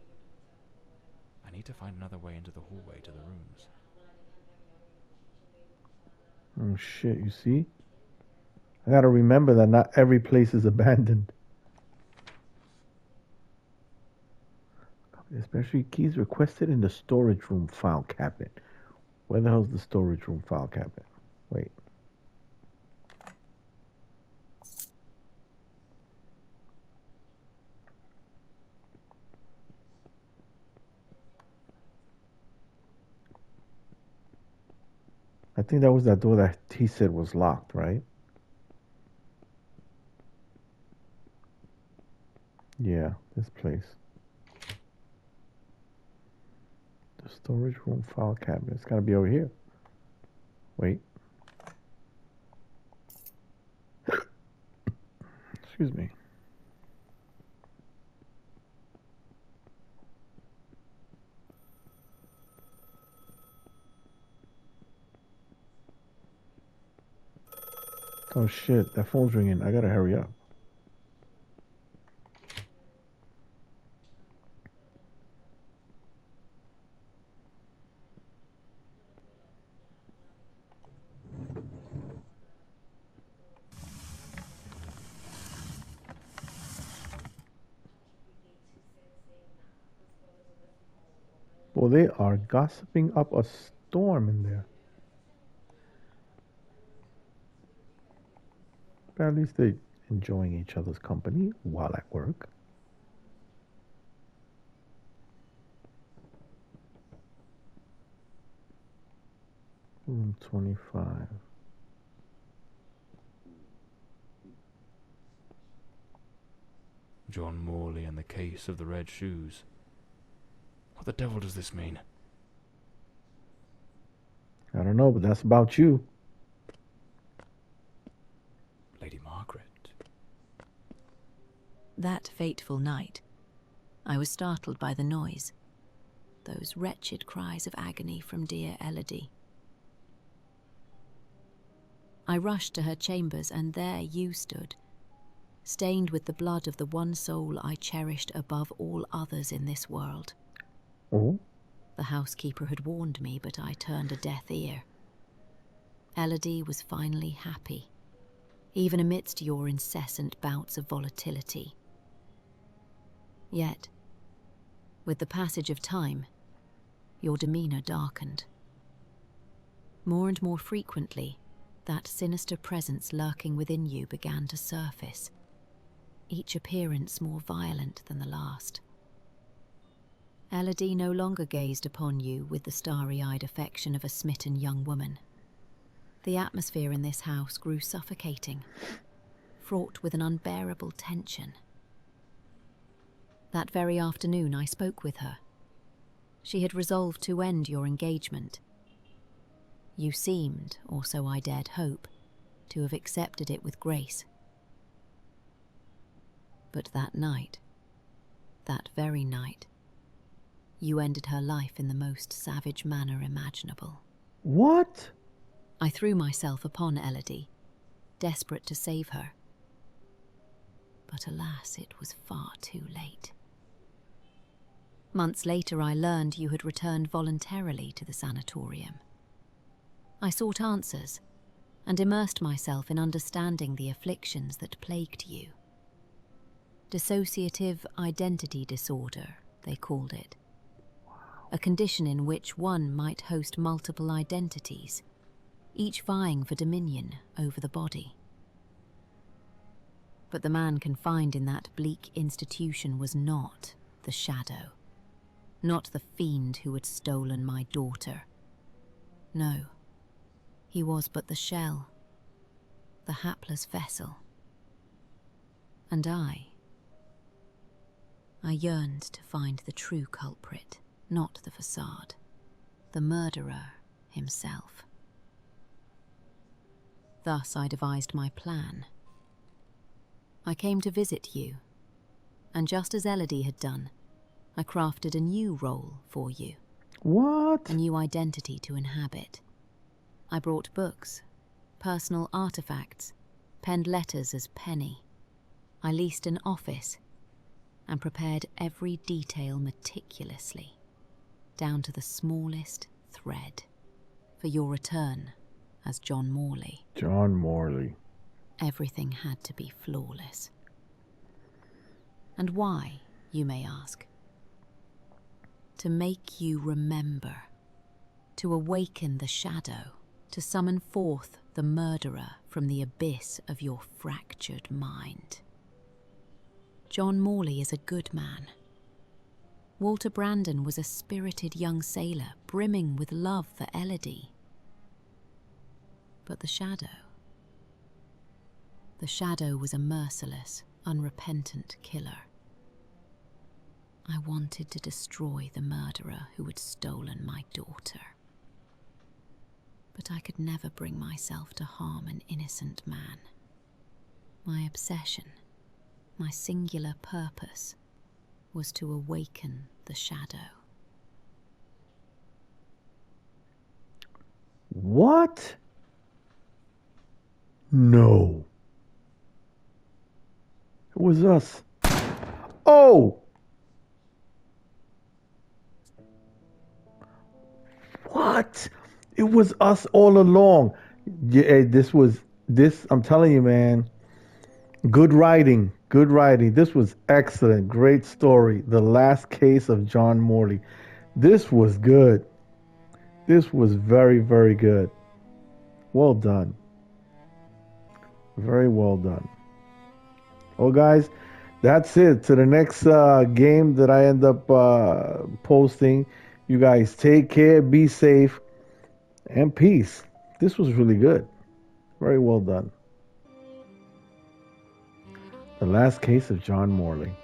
I need to find another way into the hallway to the rooms. Oh shit, you see? I gotta remember that not every place is abandoned. Especially keys requested in the storage room file cabinet. Where the hell's the storage room file cabinet? Wait. I think that was that door that he said was locked, right? Yeah, this place. The storage room file cabinet. It's gotta be over here. Wait. Excuse me. Oh shit, that phone's ringing. I gotta hurry up. Well, they are gossiping up a storm in there. But at least they're enjoying each other's company while at work. Room 25. John Morley and the case of the red shoes. What the devil does this mean? I don't know, but that's about you. Lady Margaret. That fateful night, I was startled by the noise. Those wretched cries of agony from dear Elodie. I rushed to her chambers, and there you stood, stained with the blood of the one soul I cherished above all others in this world. Oh? The housekeeper had warned me, but I turned a deaf ear. Elodie was finally happy, even amidst your incessant bouts of volatility. Yet, with the passage of time, your demeanor darkened. More and more frequently, that sinister presence lurking within you began to surface, each appearance more violent than the last. Elodie no longer gazed upon you with the starry-eyed affection of a smitten young woman. The atmosphere in this house grew suffocating, fraught with an unbearable tension. That very afternoon I spoke with her. She had resolved to end your engagement. You seemed, or so I dared hope, to have accepted it with grace. But that night, that very night, you ended her life in the most savage manner imaginable. What? I threw myself upon Elodie, desperate to save her. But alas, it was far too late. Months later, I learned you had returned voluntarily to the sanatorium. I sought answers and immersed myself in understanding the afflictions that plagued you. Dissociative identity disorder, they called it. A condition in which one might host multiple identities, each vying for dominion over the body. But the man confined in that bleak institution was not the shadow, not the fiend who had stolen my daughter. No, he was but the shell, the hapless vessel. And I yearned to find the true culprit, not the facade, the murderer himself. Thus I devised my plan. I came to visit you, and just as Elodie had done, I crafted a new role for you. What? A new identity to inhabit. I brought books, personal artifacts, penned letters as Penny. I leased an office and prepared every detail meticulously, down to the smallest thread, for your return as John Morley. John Morley. Everything had to be flawless. And why, you may ask? To make you remember, to awaken the shadow, to summon forth the murderer from the abyss of your fractured mind. John Morley is a good man. Walter Brandon was a spirited young sailor, brimming with love for Elodie. But the shadow was a merciless, unrepentant killer. I wanted to destroy the murderer who had stolen my daughter. But I could never bring myself to harm an innocent man. My obsession, my singular purpose, was to awaken the shadow. What? No. It was us. Oh! What? It was us all along. Yeah, I'm telling you, man. Good writing. This was excellent. Great story. The Last Case of John Morley. This was good. This was very, very good. Well done. Very well done. Well, guys, that's it. To the next game that I end up posting. You guys take care, be safe, and peace. This was really good. Very well done. The Last Case of John Morley.